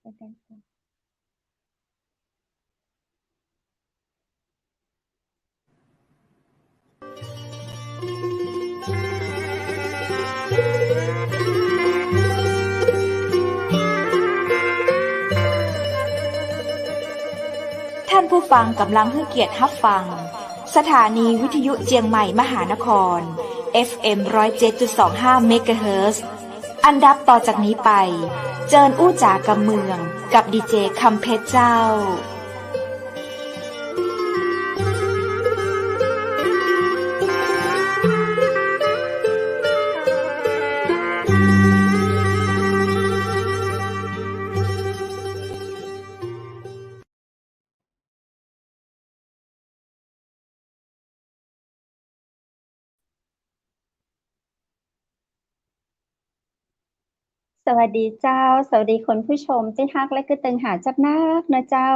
เป็นการฟังท่านผู้ฟังกำลังให้เกียรติรับฟังสถานีวิทยุเจียงใหม่มหานคร FM 107.25 เมกะเฮิรตซ์อันดับต่อจากนี้ไปเจิญอู้จ๋ากำเมืองกับดีเจคำเพชรเจ้าสวัสดีเจ้า สวัสดีคุณผู้ชมที่ฮักและก็ตึงหาจักนักนะเจ้า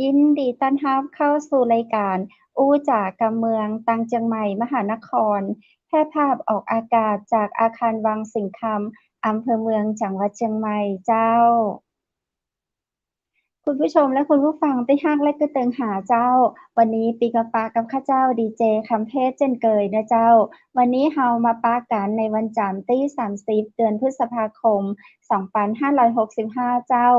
ยินดีต้อนรับเข้าสู่รายการอู้จ๋ากำเมืองตังเจียงใหม่มหานครแพร่ภาพออกอากาศจากอาคารวังสิงห์คำอำเภอเมืองจังหวัดเชียงใหม่เจ้า คุณผู้ชมและคุณผู้ฟังที่ฮักและก็เติงหาเจ้า วันนี้ปีกะปากับข้าเจ้าดีเจคำเพชรเช่นเคยนะเจ้า วันนี้เฮามาปากันในวันจันทร์ที่30 เดือนพฤษภาคม 2565 เจ้า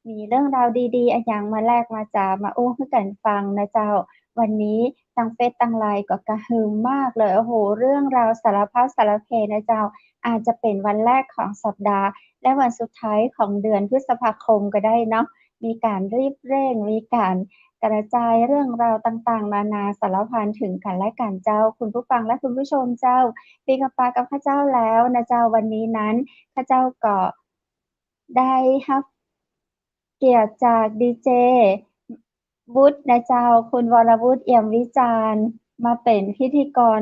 มีเรื่องราวดีๆอะหยังมาแลกมาจามาอู้ให้กันฟังนะเจ้า วันนี้ทั้งเฟซทั้งไลน์ก็กระหึ่มมากเลย โอ้โห เรื่องราวสารพัดสารเพนะเจ้า อาจจะเป็นวันแรกของสัปดาห์และวันสุดท้ายของเดือนพฤษภาคมก็ได้เนาะ มีการรีบเร่ง มีการกระจายเรื่องราวต่างๆนานาสารพันถึงกันและกันเจ้า คุณผู้ฟังและคุณผู้ชมเจ้าปีกับปากับข้าเจ้าแล้วนะเจ้า วันนี้นั้นข้าเจ้าก็ได้รับเกียรติจากดีเจวุฒินะเจ้า คุณวรวุฒิเอี่ยมวิจารณ์มาเป็นพิธีกร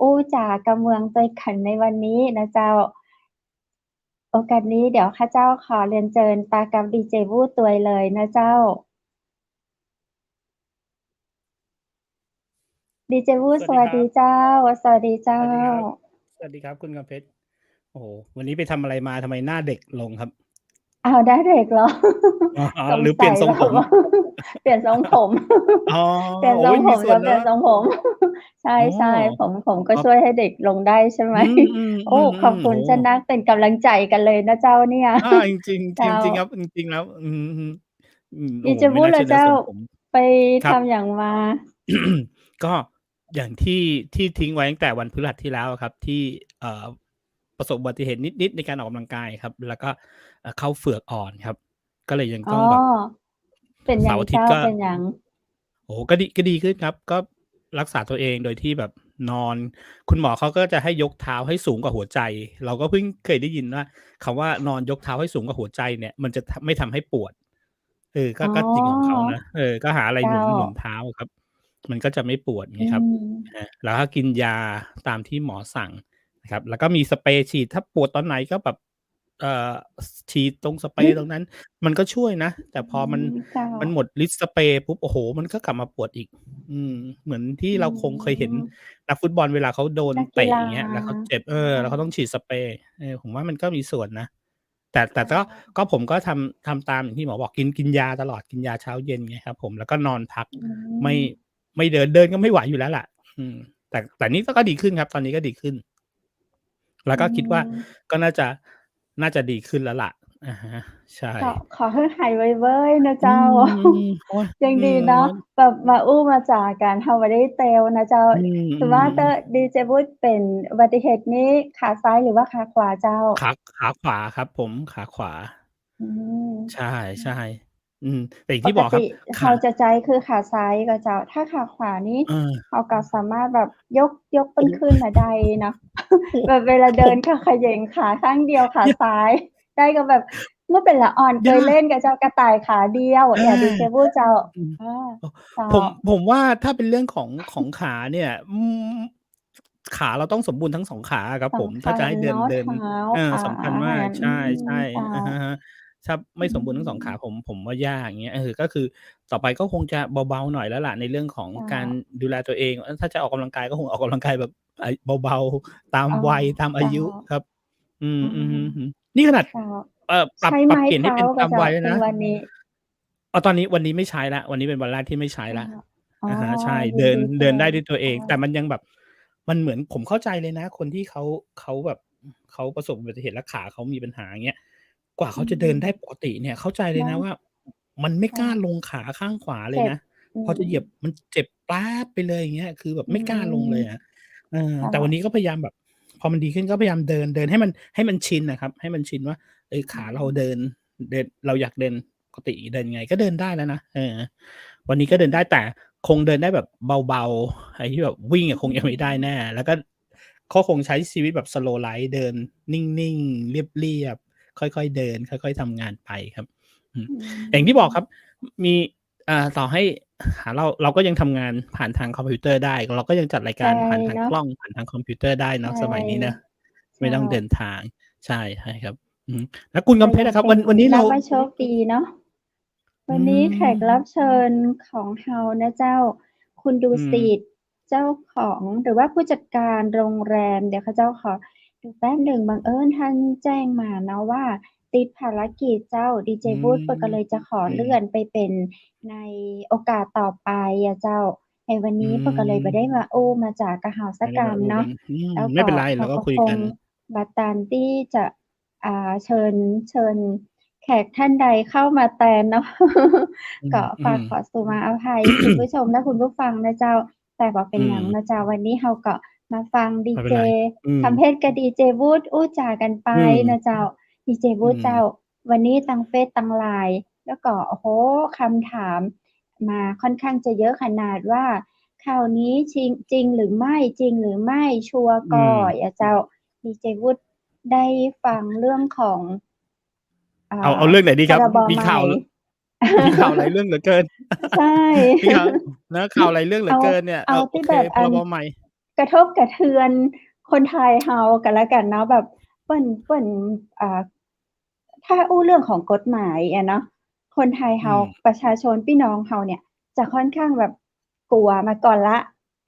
อู้จ๋ากำเมืองด้วยกันในวันนี้นะเจ้า โอกาสนี้เดี๋ยวข้าเจ้าขอเรียนเชิญปากับดีเจวู้ตัวยเลยนะเจ้า ดีเจวู้สวัสสวัสดีครับดีเจ้า สวัสดีเจ้า สวัสดีครับ สวัสดีครับคุณกำเพชร โอ้โห วันนี้ไปทำอะไรมาทำไมหน้าเด็กลงครับ อ้าวได้เด็กเหรอ อ๋อ สง หรือเป สั ลี่ยน ย ทรง แบ ผ บ ม ว่า เปลี่ยนทรงผม อ๋อ เปลี่ยน โอ้ ทรง ย ผ มี ม ส่ว จะ น เป แล้ ลี่ยน ว ทรงผม ใอ๋อ ช่ ๆ ผมก็ ครั ช่ บ วยให้เด็กลงได้ใช่ไหม โอ้ ขอบ ๆ คุ โอ้ ณจะนักเป็นกำลังใจกันเลยนะเจ้าเนี่ย อา จริง ๆ เจ้า จริง ๆ ครับ จริง ๆ แล้ว อือฮึ โอด้ีโฮ เจวไมู่้น่าเหรอเจ้า เชื่อนะทรงผม ไปทครับ ำหยังมา? ก็อย่างที่ทิ้งไว้ตั้งแต่วันพฤหัสที่แล้วอะครับ ที่ ประสบอุบัติเหตุนิด ๆ ในการออกกำลังกายครับ แล้วก็ เข้าเฝือกอ่อนครับ ก็เลยยังอ๋อ ต้องแบบ เป็นหเยสัางร์อาเทจิ้ตา ย์ก็ เป็นหยัง? โอ้โฮ ก็ดีขึ้นครับ ก็รักษาตัวเองโดยที่แบบนอน คุณหมอเขาก็จะให้ยกเท้าให้สูงกว่าหัวใจ เราก็เพิ่งเคยได้ยินว่าคำว่านอนยกเท้าให้สูงกว่าหัวใจเนี่ย มันจะไม่ทำให้ปวด อ๋อ ก็จริงของเขานะ ก็หาอะไรเจ้า หนุนเท้าอะครับ มันก็จะไม่ปวด องี้ืครับ ม แล้วก็กินยาตามที่หมอสั่งนะครับ แล้วก็มีสเปรย์ฉีด ถ้าปวดตอนไหนก็แบบ เอ่อ ฉีดตรงสเปรย์ตรงนั้น มันก็ช่วยนะ แต่อืพอมัน ม เจ้า มันหมดฤทธิ์สเปรย์ปุ๊บ โอ้โฮ มันก็กลับมาปวดอีก เหมือนที่อืเราคงเคยเห็นม นักฟุตบอลเวลาเขาโดนนักเกตีะ ฬอา ย่างเงี้ย แล้วเขาเจ็บ ใช่ แล้วเขาต้องฉีดสเปรย์ ผมว่ามันก็มีส่วนนะ แต่ ค่ะ ก็ผมก็ทำตามอย่างที่หมอบอก กินยาตลอด กินยาเช้าเย็น เงี้ยครับผม แล้วก็นอนพัก อืไม่ ม ไม่เดินก็ไม่ไหวอยู่แล้วแหละ แต่นี่ก็ดีขึ้นครับ ตอนนี้ก็ดีขึ้น แล้วอืก็คิดว่าม ก็น่าจะดีขึ้นแล้วล่ะ อะฮะ ใช่ ก็ขอให้หายไวๆนะอืเจ้า ม โอ๊ย ยังดีเนาะ แบบมาอู้มาจากัน เราบ่ได้เตลนะเจ้า อืถือว่าม ๆ ๆ ดีเจวุฒิเป็นอุบัติเหตุนี้ขาซ้ายหรือว่าขาขวาเจ้า? ขาขวาครับผม ขาขวา อืม ใอืช่ ม ๆ แต่อย่างที่บอกครปกตัิบ ขเราา จะใช้คือขาซ้ายก็เจ้า ถ้าขาขวานี้เออ เราก็สามารถแบบยกเปโอิ้้นโขึ้นน่ะได้เนาะ ฮ แบบเวลาเผดินม ก็เขย่งขาข้างเดียว ขาเนี่ย ซ้าย ได้ก็แบบเมื่อเป็นละอ่อนเคยยาเก ล่นกับเจ้ากระต่ายขาเดียว อา อย่างดีเจวุฒิเจ้า อืม อา โอ้ เจ้า ผมว่าถ้าเป็นเรื่องของขาเนี่ย ขาเราต้องสมบูรณ์ทั้ง 2 ขาอะครับสผม ำคถ้าัจะให้เดญเนาะ ิเทน ้า ขสำคัญา มาก ใอืม ช่ เจ้า ๆ อะฮะ ถ้าไอม่ืสมบูรณ์ทั้ง 2 ขา ม ผมว่ายาก อย่างเงี้ย ก็คือต่อไปก็คงจะเบา ๆ หน่อยแล้วล่ะ ในเรื่องของเจ้การา ดูแลตัวเอง ถ้าจะออกกำลังกายก็คงออกกำลังกายแบบ เบา ๆ ตามอ๋อ วัย ตามเอจ้าา ยุครับ อือืม ม ๆ ๆ นี่ขนาด เจ้า ปรับ ใช้ ปรับไม้เทเปลี่ยนให้้าเป็นตามก็เจ้าวัยด้วยนะ วันนี้ ตอนนี้วันนี้ไม่ใช้แล้ว วันนี้เป็นวันแรกที่ไม่ใช้แล้ว อ๋อ อะฮะ ใช่ ยิเนดิน ดีแทเดินได้น ด้วยตัวเอ เจ้ง แต่า มันยังแบบ มันเหมือนผมเข้าใจเลยนะ คนที่เขาแบบ เขาประสบอุบัติเหตุแล้วขาเขามีปัญหา อย่างเงี้ย กว่าอืเขาจะเดินได้ม ปกติเนี่ย เข้าใจเลยเนานะะ ว่า มันไม่ค่กล้าะ ลงขาข้างขวาเลเจย็บ นะ อืพอจะเหยียบม มันเจ็บป๊าดไปเลย อย่างเงี้ย คือแบบอืไม่กล้าลงม เลยอะ ค่แต่วันะ นี้ก็พยายามแบบ พอมันดีขึ้นก็พยายามเดินให้มันชินน่ะครับ ให้มันชินว่า อืขาเราม เดิน เราอยากเดินปกติเดินยังไงก็เดินได้แล้วนะ วันนี้ก็อืเดินได้ ม แต่คงเดินได้แบบเบาๆ ไอ้ที่แบบวิ่งอือะคงยังไม่ได้ม แน่ แล้วก็คงใช้ชีวิตแบบ slow life เดินนิ่งๆ เรียบๆ ค่อยๆ เดิน ค่อยๆ ทำงานไปครับ อือย่างที่บอกครัม บ มีต่อให้เราก็ยังทำงานผ่านทางคอมพิวเตอร์ได้ เราก็ยังจัดรายใชก่ารผ่านทางเนาะ กล้อง ผ่านทางคอมพิวเตอร์ได้ใชเนาะ ่ สมัยนี้นะ เจไม่้า ต้องเดินทาง ใช่ครับ แล้วคุณกกำ็เพชรอะครับ ยังเป็น วันนี้นเัรา บว่าโชคดีเนาะ อวืันนี้แขกรัม บเชิญของเรานะเจ้า คุณดุอืม สิต เจ้าของ หรือว่าผู้จัดการโรงแรม เดี๋ยวข้าเจ้าขอดูแป๊บหนึ่ง บังเอิญท่านแจ้งมาเนาะว่า ติดภารกิจเจ้า ดีเจอืวุฒิเพิ่นก็เลยจะขอเลื่อม นไปเป็นในโอกาสต่อไปอะเจ้า ในวันอืนี้เพิ่นก็เลยบ่ได้ม มาโอ้มาจากับเราสัไม่กกได้มาำอู้เนกาัะ น แล้วก็ไม่เป็นไร เขเราาก็ก็คงคุยกัน บ่ตันที่จะเชิญแขกท่านใดเข้ามาแทนเนาะ อืก็ฝากม ขอสุมาอภัยคุณผู้ๆ ชมและคุณผู้ฟังนะเจ้า แต่บ่เป็อืนหยังม นะเจ้า วันนี้เราก็มาฟังดีเจไม่เป็นไร อืม คำเพชรกับดีเจวุฒิอู้จากันไปอืม นะเจ้า ดีเจอืวุฒิเจ้า ม วันนี้ทั้งเฟซทั้ง LINE แล้วก็ โอ้โฮ คำถามมาค่อนข้างจะเยอะขนาดว่า ข่าวนี้จริงหรือไม่ จริงหรือไม่ ชัวร์อืก่อม อะเจ้า ดีเจวุฒิได้ฟังเรื่องของ เอาเรื่องไหนดีพครับ รบใหม่ มีข่าวหลายเรื่องเหลือเกิน ใช่ มีข่าวหลายเรื่องเหลือเกินเนี่ย เอาโอที่เค แบบพรบใหม่ กระทบกระเทือนคนไทยเราก็แล้วกันเนาะ แบบเปิ้น อ่า ถ้าอู้เรื่องของกฎหมายอะเนาะ คนไทยอืเรา ม ประชาชนพี่น้องเราเนี่ย จะค่อนข้างแบบกลัวมาก่อนแล้ว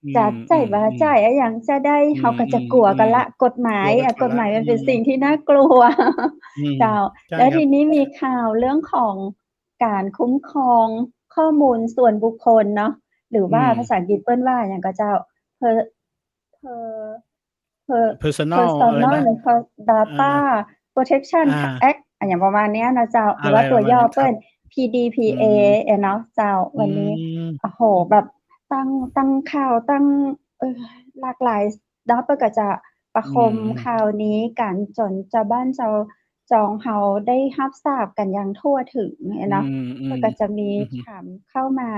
อืจะจ่ายบ่ม จ่ายอะหยังจะได้ อืเราก็จะกลัวกันม แล้ว กฎหมๆ ากลัวยไปก่อนแล้ว กฎหมายมันเป็นสิ่งที่น่ากลัว เจ้า ใช่แล้วทครับ ีนี้มีข่าวเรื่องของการคุ้มครองข้อมูลส่วนบุคคลเนาะ หรืออืว่าภาษาม อังกฤษเปิ้นว่าหยังก็เจ้า per per per Personal อะไรนะ PersonalเอData อ Protection อา Act อะหยังประมาณเนี้ยนะเจ้า หอรืะอไรว่าตัวย่อเปประมาณนั้นคริั่บ น อืPDPA ม อะเนาะเจ้า อืวันนี้ ม โอ้โฮ แบบตั้งข่าว หลากหลายเนาะ เปิ้นก็จะประอืคมม ข่าวนี้กันจนชาวบ้านชาวช่องเราได้รับทราบกันอย่างทั่วถึงอะอืเนาะ ม เพิ่นก็จะมีอือฮึ ถามเข้ามา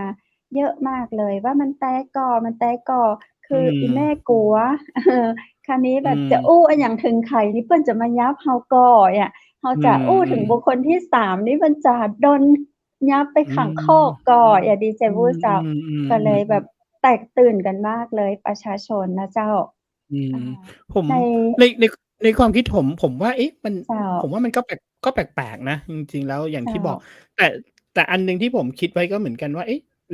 เยอะมากเลยว่า มันแต่ก่อ คอืืออีแม่ม ก๋ว คราวนี้อืแบบจะม อู้อะหยังถึงไขนี่เปิ้นจะมายับเราก่ออะ เราอืจะอู้ถึงม ๆ บุคคลที่ 3 นี่มันจะโดนยับไปอืขังคอกก่อม อะดีเจอืวุฒิเจ้า ก็เลยแบม บๆ ๆ ๆ แตกตื่นกันมากเลยประชาชนนะเจ้า อืม อ่า ผม ใน ในความคิดผมว่า เจ้า ผมว่ามันก็แปลกๆนะ จริง ๆ แล้วอย่างเจ้ที่บอก า แต่อันหนึ่งที่ผมคิดไว้ก็เหมือนกันว่า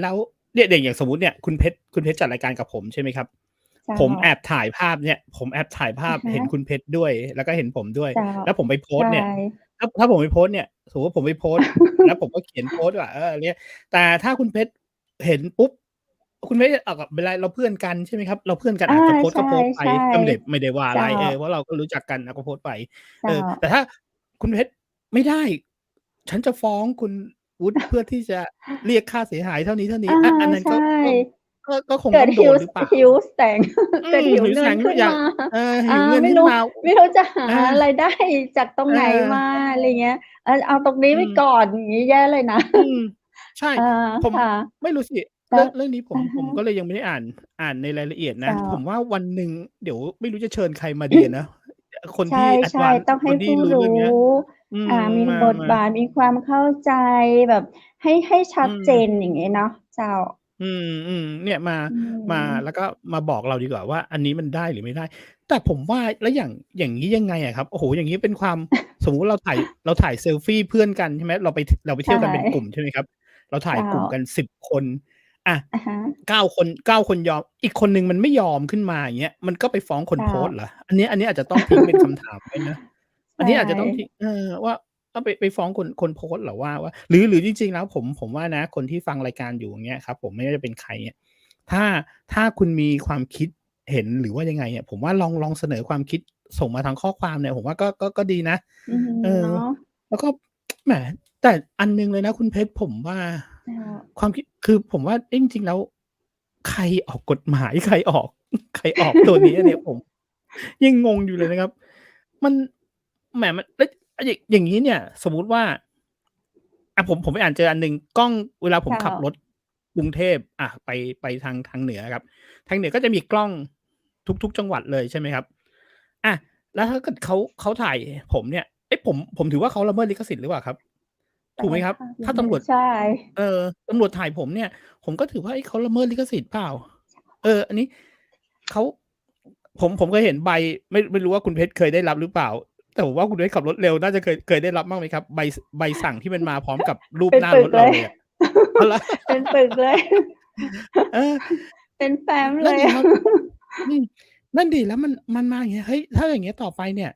แล้วเนี่ยอย่างสมมุติเนี่ยคุณเพชรจัดรายการกับผมใช่ไหมครับ เจ้า ผมแอบถ่ายภาพเนี่ย ผมแอบถ่ายภาอะพฮเห็นะ คุณเพชรด้วย แล้วก็เห็นผมด้วย เจ้า แล้วผมไปโพใสช่ ต์เนี่ย ถ้าผมไปโพสต์เนี่ย สมมุติว่าผมไปโพสต์ แล้วผมก็เขียนโพสต์ว่า อันเนี้ย แต่ถ้าคุณเพชรเห็นปุ๊บ คุณเพชรแบบเป็นไร เราเพื่อนกันใช่ไหมครับ เราเพื่อนกันอา อาจจะโพสต์ใชก็โพสต์ไป ่ ก็ไม่ได้ว่าๆ เอจะ้ไร า เพราะเราก็รู้จักกันก็โพสต์ไป เจ้า แต่ถ้าคุณเพชรไม่ได้ ฉันจะฟ้องคุณวุฒิเพื่อที่จะเรียกค่าเสียหายเท่านี้ อา อันนั้นใช่ ก็คงเกิด ต้องโดนหรือเปล่า? Huge แสง อืเกิดม หิวหิวเงแสินง ขึ้นมา หิวเงินไม่รู้ ขึ้นมา ไม่รู้จะหาเออ รายได้จากตรงไหนมา เออ อะไรเงี้ย เอาตรงนี้อืม ไว้ก่อน อย่างงี้แย่เลยนะ อืม ใช่ เออ ผมค่ะ ไม่รู้สิ แลเร้ื่ว องนี้ผอะฮมก็ะ เลยยังไม่ได้อ่านในรายละเอียดเนจะ ้า ผมว่าวันหนึ่งเดี๋ยวไม่รู้จะเชิญใครมาดีอะเนาะ คนใที่ ช่ advance ๆ ต้องใคห้ผนทีู่้รรู้เรื่องูเนี้้ ย อืม มีบทมา บาท มีความเข้าใจแบบให้ชอืัดเจม น อย่างงี้เนาะเจ้า อืม เนี่ยอืมาม แล้วก็มาบอกเราดีกว่าว่า อันนี้มันได้หรือไม่ได้ แต่ผมว่าแล้วอย่างงี้ยังไงอะครับ โอ้โฮ อย่างงี้เป็นความ สมมุติเราถ่ายเซลฟีเพื่อนกันใช่ไหม เราไปใชเที่ยวกันเป็นกลุ่ มใช่ไหมครับ เราถ่เาจย้กลุ่มา กัน 10 คน อะ อะฮะ 9 คนยอม อีกคนหนึ่งมันไม่ยอมขึ้นมา อย่างเงี้ย มันก็ไปฟ้องคเนจ้โพสต์เหรา อ? อันนี้อาจจะต้องทิ้งเป็นคำถามไว้นะ ใชอันนี้อาจจะต้องทิ้่ ง ว่า ไปฟ้องคนโพสต์เหรอว่าหรือจริงๆแล้วผมว่านะคนที่ฟังรายการอยู่อย่างเงี้ยครับผมไม่ว่าจะเป็นใครเนี่ยถ้าคุณมีความคิดเห็นหรือว่ายังไงเนี่ยผมว่าลองเสนอความคิดส่งมาทางข้อความเนี่ยผมว่าก็ดีนะอือฮึเออเนาะแล้วก็แหมแต่อันหนึ่งเลยนะคุณเพชรผมว่าเจ้าความคิดคือผมว่าเอ๊ะจริงๆแล้วใครออกกฎหมายใครออกตัวนี้เนี่ยผมยังงงอยู่เลยนะครับมันแหมมันแล้วอย่างงี้เนี่ยสมมุติว่าผมไปอ่านเจออันหนึ่งกล้องเวลาผมเจ้าขับรถกรุงเทพไปทางเหนืออะครับทางเหนือก็จะมีกล้องทุกๆจังหวัดเลยใช่ไหมครับอาแล้วถ้าเกิดเขาถ่ายผมเนี่ยเอ๊ะผมถือว่าเขาละเมิดลิขสิทธิ์หรือเปล่าครับถูกไหมครับสารภาพเลถ้าตำรวจยใช่เออตำรวจถ่ายผมเนี่ยผมก็ถือว่าเอ๊ะเขาละเมิดลิขสิทธิ์เปล่าอันนี้เขาผมเคยเห็นใบไม่รู้ว่าคุณเพชรเคยได้รับหรือเปล่าแต่ผมว่าคุณเพชรขับรถเร็วน่าจะเคยได้รับบ้างไหมครับใบสั่งที่มันมาพร้อมกับรูปเป็นหน้าปึกเลย รถเราเลยอะอ๋อเหรอ เป็นปึกเลย เออ เป็นแฟ้มเลยอะ นั่นดิครับอืมนั่นดิแล้วมันมาอย่างเงี้ยเฮ้ยถ้าอย่างเงี้ยต่อไปเนี่ย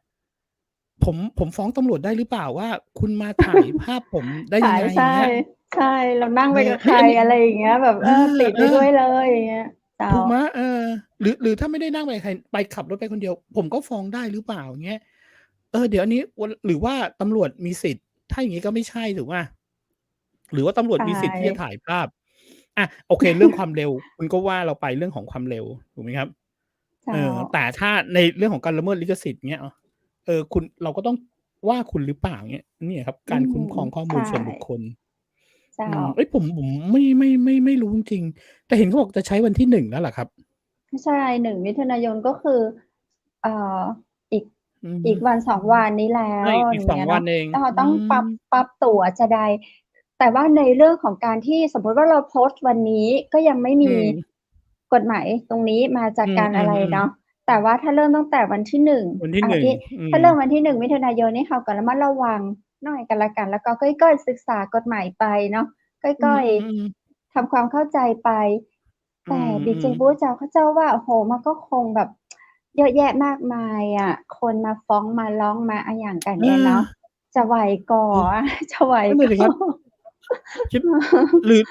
ผมฟ้องตำรวจได้หรือเปล่าว่าคุณมาถ่ายภาพผมได้ยังไงอใช่ย่างเงี้ยใช่เรานั่งไปกับใครเฮ้ยอันนี้อะไรอย่างเงี้ยแบบเอติดไปอด้วยเลยอย่างเงี้ยเจ้าถูกไหมหรือถ้าไม่ได้นั่งไปกับใครไปขับรถไปคนเดียวผมก็ฟ้องได้หรือเปล่าอย่างเงี้ยเดี๋ยวอันนี้หรือว่าตำรวจมีสิทธิ์ถ้าอย่างงี้ก็ไม่ใช่ถูกเปล่าหรือว่าตำรวจใช่มีสิทธิ์ที่จะถ่ายภาพโอเคเรื่องความเร็วคุณก็ว่าเราไปเรื่องของความเร็วถูกไหมครับ เจ้าแต่ถ้าในเรื่องของการละเมิดลิขสิทธิ์เงี้ยคุณเราก็ต้องว่าคุณหรือเปล่าเงี้ยเนี่ยครับอืการคุ้มมครองข้อมูใช่ลส่วนบุคคลเจ้าเฮ้ยผมไม่รู้จริงๆแต่เห็นเขาบอกจะใช้วันที่1แล้วเหรอครับใช่1มิถุนายนก็คือเอ่ออีกอือีกวัน2วันนี้แล้ใช่วอีก2อย่างเงี้ยเนาะวันเองเราอืต้องปรับมปรับตั๋วจะใดแต่ว่าในเรื่องของการที่สมมุติว่าเราโพสต์วันนี้ก็ยังไม่อืมีมกฎหมายตรงนี้มาจากอืการอะไรเนาะมๆๆแต่ว่าถ้าเริ่มตั้งแต่วันที่1วันที่1ที่อืมถ้าเริ่มวันที่1มิถุนายนนี่เราก็ระมัดระวังหน่อยก็แล้วกันแล้วก็ค่อยๆศึกษากฎหมายไปเนาะอืค่อยมๆๆๆทำความเข้าใจไป อืแต่ดีเจมบุ๊เจ้าเขาเจ้าว่าโอ้โฮมันก็คงแบบเยอะแยะมากมายอะคนมาฟ้องมาร้องมาอะหยังกันเอเนี่ยเนาะอจะไหวก่อหรืออะจะไหวก่อ นั่นน่ะสิครับคิดหรือ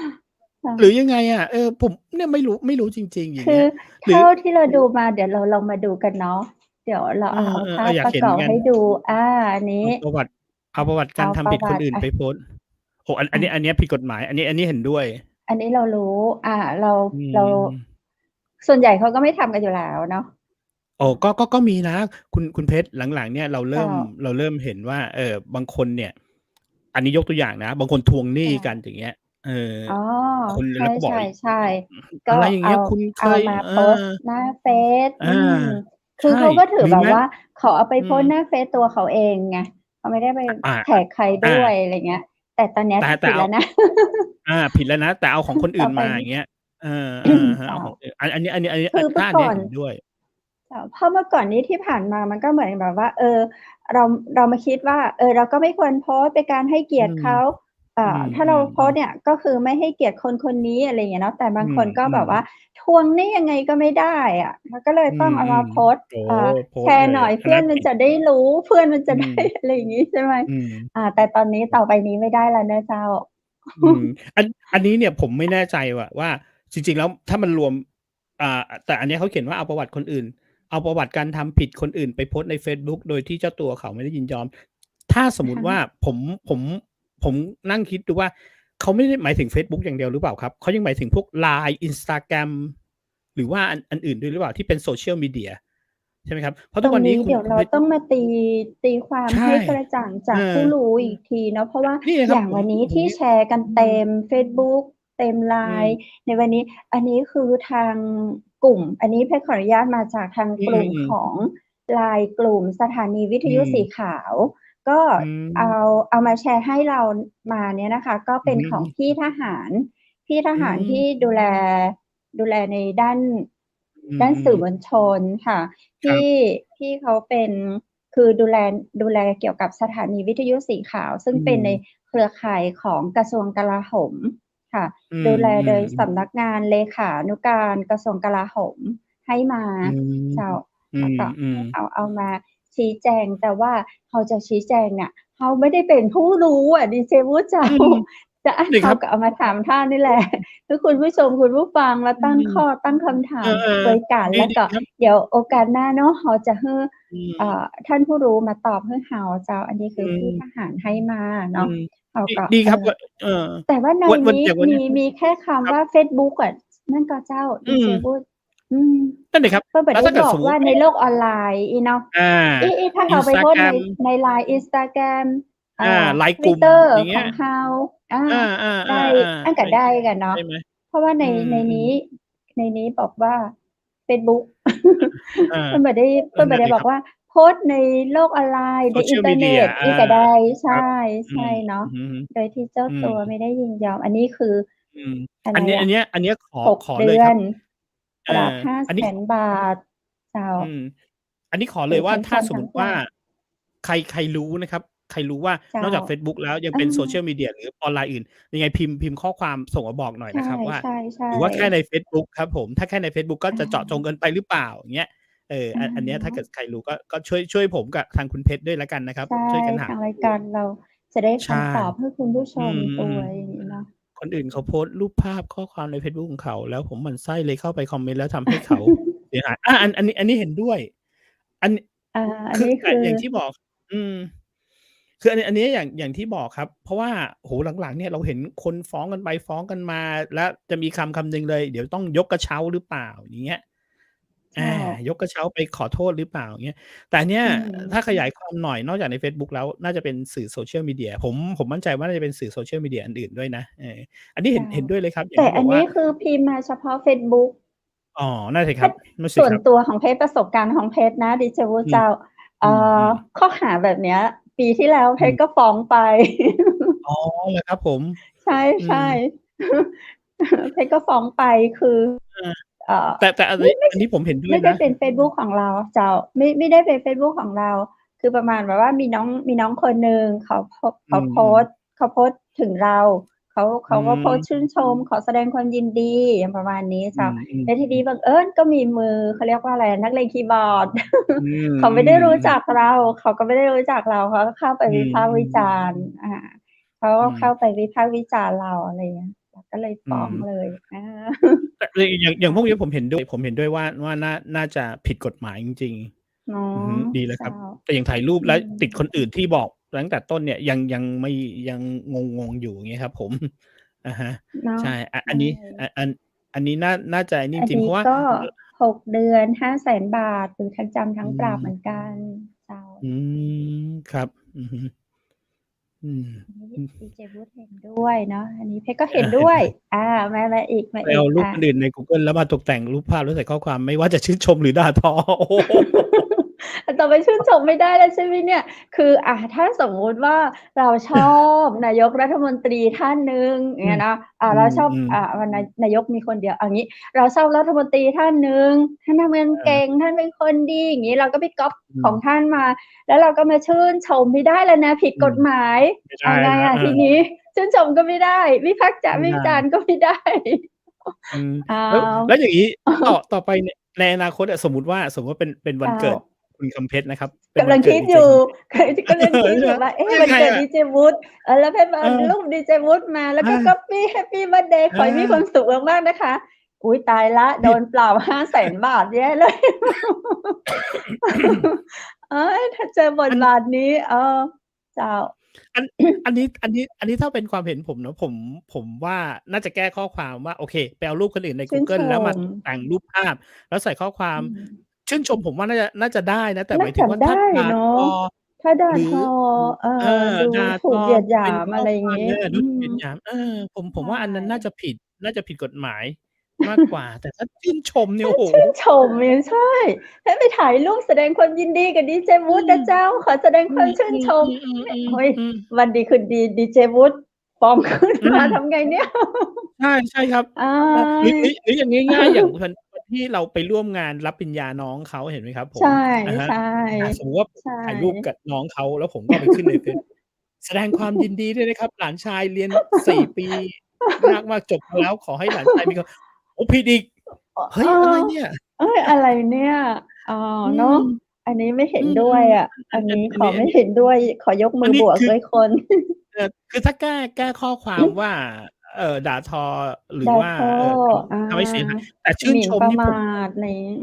ค่ะหรือยังไงอะผมเนี่ยไม่รู้จริงๆอย่างคือเงี้ยหรือเท่าที่เราดูมาเดี๋ยวเราลองมาดูกันเนาะเดี๋ยวเราเอเอาภาอๆอยากพประกเห็นเหมือนกัน อบให้ดูอันนี้เอาประวัติเอาประวัติการเอาปทำผิดคนอื่นระวัติไปโพสต์โอ้โฮอันอะ นี้ผิดกฎหมายอันนี้เห็นด้วยอันนี้เรารู้เราอืเรามส่วนใหญ่เขาก็ไม่ทำกันอยู่แล้วเนาะโอ้ก็มีนะคุณเพชรหลังๆเนี่ยเราเริ่เจ้ามเราเริ่มเห็นว่าบางคนเนี่ยอันนี้ยกตัวอย่างนะบางคนทวงหนี้เจ้า กันอย่างเงี้ยเอออ๋อคนใแล้วก็บอกอีกช่ๆๆก็อะไรอย่างเงี้ยคุณเคยเอามาโพสต์หน้าเฟซอาคือใช่เขาก็ถืหรือแม้อแบบว่าเขาเอาไปอืมโพสต์หน้าเฟซตัวเขาเองไงเขาไม่ได้ไปอาแท็กใครอาด้วยอะไรเงี้ยแต่ตอนเนี้ยแต่เอาผิดแล้วนะ ผิดแล้วนะแต่เอาของคน ต่อื่นอไปนี้ มาอย่างเงี้ยเอออะฮะ เจ้าเอาของอื่นอันนี้คือถ้าอันเนี้เมื่อก่อน ยเห็นด้วยเพราะเมื่อก่อนนี้ที่ผ่านมามันก็เหมือนแบบว่าเราเรามาคิดว่าเราก็ไม่ควรโพสต์เป็นการให้เกีอืยรติมเขาอืถ้าเราโพสมๆๆ ต์เนี่ยก็คือไม่ให้เกียรติคนคนนี้อะไรอย่างเงี้ยเนาะแต่บางอืคนก็มแบบว่าๆทวงหนี้ยังไงก็ไม่ได้อะมันก็เลยอืต้องเอามามโพสต์ๆโอ้โฮอ่าโพสต์เลยแชร์หน่อยอันนั้นผิดเพื่อนมันจะได้รู้เพื่อนมันจะได้ อืม อะไรอย่างงี้ใช่ไหมอืมแต่ตอนนี้ต่อไปนี้ไม่ได้แล้วนะเจ้า อืมอันอันนี้เนี่ยผมไม่แน่ใจว่าจริงๆแล้วถ้ามันรวมแต่อันเนี้ยเขาเขียนว่าเอาประวัติคนอื่นเอาประวัติการทำผิดคนอื่นไปโพสต์ในเฟซบุ๊กโดยที่เจ้าตัวเขาไม่ได้ยินยอมถ้าสมมุติว่าผมผมผมนั่งคิดดูว่าเขาไม่ได้หมายถึงเฟซบุ๊กอย่างเดียวหรือเปล่าครับเขายังหมายถึงพวก LINE Instagram หรือว่าอันอื่นด้วยหรือเปล่าที่เป็น Social Media ใช่ไหมครับเพราะตรงทุกวันนี้นี้เดี๋ยวเราคุณเพชรต้องมาตีความใช่ให้กระจ่างเอจากผู้อรู้อีกทีเนาะเพราะว่านี่ไงครับผมอย่างวันนี้ผมที่แชร์กันอืมเต็มเฟซบุ๊กเต็ม อืม LINE ในวันนี้อันนี้คือทางกลุ่มอันนี้เพชรขออนุญาตมาจากทางอืกลุ่มมๆของ LINE กลุ่มสถานีวิทอืยุสีมขาวก็อืเอามเอามาแชร์ให้เรามาเนี่ยนะคะก็อืเป็นของมพี่ทหารอืที่มดูแลในด้านอืสื่อมมวลชนค่ะ ที่ครับที่เขาเป็นคือดูแลเกี่ยวกับสถานีวิทยุสีขาวซึ่งอืเป็นในมเครือข่ายของกระทรวงกลาโหมค่ะอืดูแลโดยมๆๆสำนักงานเลขานุการกระทรวงกลาโหมให้มาอืมเจ้าอืแล้วก็มๆเอามา ชี้แจงแต่ว่าเขาจะชี้แจงเนี่ยเขาไม่ได้เป็นผู้รู้อะดีเจวุฒิเจ้า อืม จะนี่ค เขา รับ ก็เอามาถามท่านนี่แหละ คือคุณผู้ชมคุณผู้ฟังแล้ว อื ตั้ง ม ข้อตั้งคำถา เอ ม อ ด้วยกัน ๆ แล้ว ดี ก็ ๆ ครับ เดี๋ยวโอกาสหน้าเนาะเราจะให้ อืม ท่านผู้รู้มาตอบให้เราเจ้า อันนี้คือือพี่ท ม หารให้มา อื เนาะ ม เรา ดี ก็ ดีครับ แต่ว่าใน วัน นี้ อย่างวัน มี เนี้ย มีแค่ ครั คำ บ ว่าเฟซบุ๊กอะ นั่นก็เจ้า อื ดีเจ ม วุฒิ อืม นั่นสิครับ เพิ่นบ่ แล้ว ได้ ถ้าเกิ บ ด อกว่า สมมุติ ในโลกออนไลน์อีเนาะ อา ถ้าเราไปโพสต์ใน Instagram ใน LINE Instagram LINE กลุ่ม Twitter อย่างเงขี้อย งเรา อา ได้ ๆ อัน ๆ ๆ ก็ ใช่ ได้กันเนาะ ใช่ไหม? เพราะว่าใน อืใน ม นี้ ๆ ในนี้บอกว่าเฟซบุ๊ก อา เพิ่นบ่ได้ เเพิ่นบ่นั่นสิครับ ได้บอกว่าโพสต์ในโลกออนไลน์ ในอิน Social เทอร์เน็ Media ตอีกก็ได้ ใช ครับ ่ อื ใช่ ม เนาะ อือฮึ โดยที่เจ้าอืม ตัวไม่ได้ยินยอม อันนี้คือ อืม อะไร อันเนี้ย อะ อันเนี้ย ขอ 6 ขอ เดเลืยครับ อน ปรับ อันนี้ 500,000 บาท เจ้า อืม อันนี้ขอ ห เลยว่า ทั้ง ถ้า สั้น สม ทัมุ้ ง ติ ว่า ยาว ใครรู้นะครับ ใครรู้ว่า เจ้นา อกจากเฟซบุ๊กแล้วยังอืเป็น ม Social Media หรือออนไลน์อื่น ยังไงพิมพ์ข้อความส่งมาบอกหน่อยใชนะครับว่า ่ หรือว่าแค่ๆ ๆ ในเฟซบุ๊กครับผม ถ้าแค่ในเฟซบุ๊กก็อจะเจาะจงา เกินไปหรือเปล่า อย่างเงี้ย อา อันเนี้ยถ้าเกิดเนาะ ใครรู้ก็ช่วยผมกับทางคุณเพชรด้วยแล้วกันนะครับ ใช่ ช่วยกันหทาางขร้าอมูล ยการเราจะได้ ใช่ คำตอบให้คุณผู้ชอืมด้วม ย อย่างงี้เนาะ ๆ คนอื่นเขาโพสต์รูปภาพข้อความในเฟซบุ๊กของเขา แล้วผมหมั่นไส้เลยเข้าไปคอมเมนต์แล้วทำให้เขาเสียหาย อันนี้เห็นด้วย อัน อา อันคือ นี้ แตค่ือ อย่างที่บอก อืม คืออันนี้อย่างที่บอกครับ เพราะว่า โอ้โฮ หลัง ๆ เนี่ยเราเห็นคนฟ้องกันไปฟ้องกันมา แล้วจะมีคำหนึ่งเลย เดี๋ยวต้องยกกระเช้าหรือเปล่า อย่างเงี้ย เจ้า ยกกระเช้าไปขอโทษหรือเปล่า อย่างเงี้ย แต่อันเนี้ยอืถ้าขม ยายความหน่อยนอกจากในเฟซบุ๊กแล้วน่าจะเป็นสื่อ Social Media ผมมั่นใจว่าน่าจะเป็นสื่อ Social Media อันอื่นด้วยนะ อันนี้เเจห็น ้า เห็นด้วยเลยครับ อย่แาตง่ที่บอก อันนว่า ี้คือพิมพ์มาเฉพาะเฟซบุ๊ก อ๋อ นั่นสิคถร้ัา บ นั่นสิส่วครับ นตัวของเพชร ประสบการณ์ของเพชรนะ ดีเจวุฒิอืม เจ้า อืม ๆ ข้อหาแบบเนี้ย ปีที่แล้วเพอืม ชรก็ฟ้องไป อ๋อ เหรอครับผม? ใอืช่ ม ๆ เพชรก็ฟ้องไป คือ เออ เอ่อ แต่อันไนี้ ม่ อันนี้ผมเห็นด้ไวมย่ไดน้ะ เป็นเฟซบุ๊กของเราเจ้า ไม่ได้เป็นเฟซบุ๊กของเรา คือประมาณแบบว่ามีน้องคนหนึ่งเขาอืม ๆ เขาโพสต์ถึงเรา อืเขาก็โพสต์ชื่นชม ม ขอแสดงความยินดี ประมาณนี้อืเจ้า แล้วทีนี้ม ๆ ๆ บังเอิญก็มีมือ เขาเรียกว่าอะไร นักเลงคีย์บอร์ด อืเขาไม่ได้รู้ม ๆ ๆ จักเรา เขาก็ไม่ได้รู้จักเรา เขาก็เข้าไปอืวิพากษ์วิจารณ์ ม ๆ เขาอืก็เข้าม ไปวิพากษ์วิจารณ์เรา อะไรอย่างเงี้ย เราก็เลยอืฟ้องม เลย แต่ อย่างพวกนี้ผมเห็นด้วยว่าน่าจะผิดกฎหมายจริง เนาๆ อือฮึ ะ ดีเลยเจคร้ัา บ แต่อย่างถ่ายรูปอืแล้วติดคนม อื่นที่บอกตั้งแต่ต้นเนี่ยยังไม่ ยังงง ๆ อยู่ อย่างงี้ครับผม อะฮะ เนาใะ ช่ ใชอันนี้ ่ อันนี้น่าจะไอ้นี่อจันนริง ๆ เีพ้ราะว่า ก็ 6 เดือน 500,000 บาท หรือทั้งจำทัอื้งปรับเหมือนกัม น เจ้า อืม ครับ อือฮึ อืม อันนี้อืม ดีเจวุฒิเห็นด้วยเนาะ อันนี้เพชรก็เเห็นห็น ด้วย ด้วย มาอีก ไปเอารูปคนอื่นในกูเกิลแล้วมาตกแต่งรูปภาพแล้วใส่ข้อความไม่ว่าจะชื่นชมหรือด่าทอ โอ้โฮ ต่อไปชื่นชมไม่ได้แล้วใช่ไหมเนี่ย? คือ ถ้าสมมุติว่าเราชอบนายกรัฐมนตรีท่านหนึ่ง อย่อาืงเงี้ม ยเนาะ อืเราชอบ ม ๆ นายกมีคนเดียว เอางี้ เราชอบรัฐมนตรีท่านหนึ่ง ท่านทำงานอเกา ่ง ท่านเป็นคนดี อย่างงี้ เราก็ไปก๊อบอืม ของท่านมา แล้วเราก็มาชื่นชม ไม่ได้แล้วนะ ผิดอืม กฎหมาย ไม่ไเดอา้ไงนะ อะทีนี้ ชื่นชมก็ไม่ได้ วิพากษ์ไม่ไวิดจาร้ ณ์ก็ไม่ได้ อืม อ้าแล้ว ว แล้วอย่างงี้ต่อไปเนี่ยในอนาคตอะ สมมุติว่าเป็นเวจัน้า เกิดคุณคำเพชรนะครับ เป็กนวำัลังคนเกิดิดดีเอจ ยู่ คำเพชร กำลังคิดใช่ไหม อยู่ว่า แล้ววันเกิดยังไงอะ? ดีเจวุฒิ แล้วเพชรเอาเออ รูปดีเจวุฒิมา แล้วอก็ก๊า อบปี้ แฮปปีเบิร์ทเดย์ ขออให้มีความา สุขมาก ๆ นะคะ อุ๊ย ตายแล้ว ผโดิด นปรับ 500,000 บาท แย่เลย เอ๊ย ถ้าเจอบอทัน บาทนี้ เจ้า อัน อันนี้ถ้าเป็นความเห็นผมเนาะ ผมว่าน่าจะแก้ข้อความว่า โอเค ไปเอารูปคนอื่นในชกูื่นเกิชลแล้วมาม ตกแต่งรูปภาพ แล้วใส่ข้อควาอม ืม ชื่นชมผมว่าน่าจะได้นะ แต่นหม่าายถจึงะว่าไถ้าด้ด่าเนทาะ อ ถ้าด่าหรือ ทอ เออ ดูด่าทอถูกเหยียดหยาเป็นม ข้ออะไรอย่คางงวามี้ ดูถูกเหยียดหยาม ใผชมว่าอันนั้นน่า่ จะผิด น่าจะผิดกฎหมายมากกว่า แต่ถ้าชื่นชมเนี่ย โอ้โฮ ชื่นชมไง ใช่ ให้ไปถ่ายรูปแสดงความยินดีกับดีเจอวืุฒิม นะเจ้า ขอแสดงอืความชื่นชม ไม่ ม เฮ้ย ๆ ๆ ๆ ๆ วันดีคืนดีดีเจวุฒิฟ้องขึ้นอืมา ม ทำไงเนี่ย? ใช่ ใช่ครับ อา หรืออย่างง่าย ๆ อย่างวันที่เราไปร่วมงานรับปริญญาน้องเขา เห็นไหมครับผใช่ ม อะฮะ สมมุติว่าผมใช่ ถ่ายรูปกับน้องเขา แล้วผมก็เอาไปขึ้นในเฟซ แสดงความยินดีด้วยนะครับ หลานชายเรียน 4 ปียากมาก จบมาแล้ว ขอให้หลานชายมีความ โอ้ ผิดอีก เฮ้เอย อะไรอ เนี่ย? เฮ้ย อะไรเนี่ย? อืเนาะ ม อันนี้ไม่เห็อืนด้วยมอะ ๆอันอันอันนี้ขออันนี้อันนี้ไม่เห็นด้วย ขอยกมือบวกคือด้วยคน คือถ้าแก้ข้อความว่าด่าทอหรือว่าด่าทอทอา ำให้เสียหายแต่ชื่หมิ่นประมนชมนี่ผามทอะไรงี้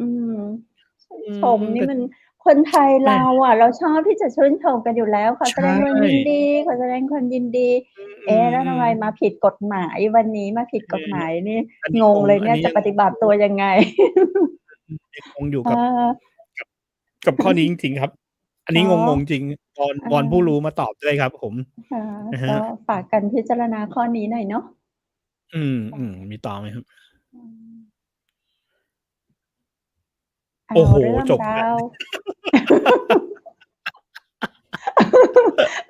ชื่นอืชมแต่นี่มันคนไทยแม่เราอะเราชอบที่จะชื่นชมกันอยู่แล้ว ขอใชแสดงความยิน่ดีขอแสดงความยินดี อืเอ๊ะแล้วทำไมมๆๆมาผิดกฎหมาย วันนี้มาผิดเออกฎหมายนี่อันนี้งงเลยอันนี้ยังเนี่ยจะปฏิบัติงงตัวยังไง ยังงงอยู่เอกับอ กับกับข้อนี้จริงๆครับอันนี้เนาะงงๆจริงเอวอนผู้รู้อมาตอบด้วยครับผมค่ะอะฮะก็ฝากกันพิจารณาข้อนี้หน่อยเนาะอืค่ะมีต่อไหมครับอืมเอาโอ้โฮเรื่องราจบแล้ว ว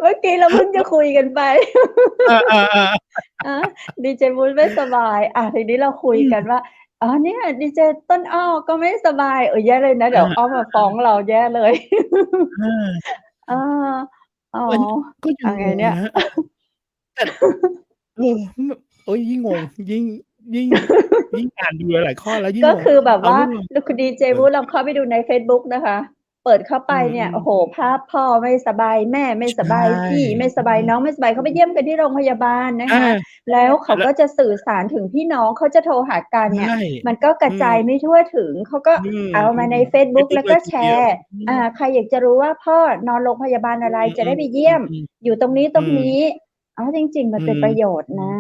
เมื่อกี้เราเพิ่งจะคุยกันไป เออๆๆอาดีเจวุฒิไม่สบายทีนี้เราคุยอืมกันว่าเนี่ยดีเจต้นอ้อก็ไม่สบายแย่เลยนะเดี๋ยวอ้ออามาฟ้องเราแย่เลย ๆอาเอออ๋อมันก็ยังเอาไงเนี่ย งงนะแต่เออมโอ๊ยยิ่งงงยิ่งยิ่งอ่านดูหลายๆข้อแล้วยิ่งงงก็คือแบบว่าเอาเรื่องราวคุณดีเจเออวุฒิลองเข้าไปดูในเฟซบุ๊กนะคะ เปิดเข้าไปอืเนี่ยมโอ้โฮภาพพ่อไม่สบายแม่ไม่ๆใชสบายพี่่ไม่สบายอืมน้องไม่สบายเขาไปเยี่ยมกันที่โรงพยาบาลนะอาคะแล้วเขาแล้วก็จะสื่อสารถึงพี่น้องเขาจะโทรหากันเนี่ยใช่มันก็กอืมระจายไม่ทั่วถึงเขาก็อืเอามาในเฟซเฟซบุ๊กบุ๊กแล้วก็เลยทีเดียวแชร์อืมใครอยากจะรู้ว่าพ่อนอนโรงพยาบาลอือะไรจะได้ไปมเยี่ยมๆๆอยู่ตรงๆอืมนี้ๆจริงๆมันอืมเป็นประโยชน์อืม นะ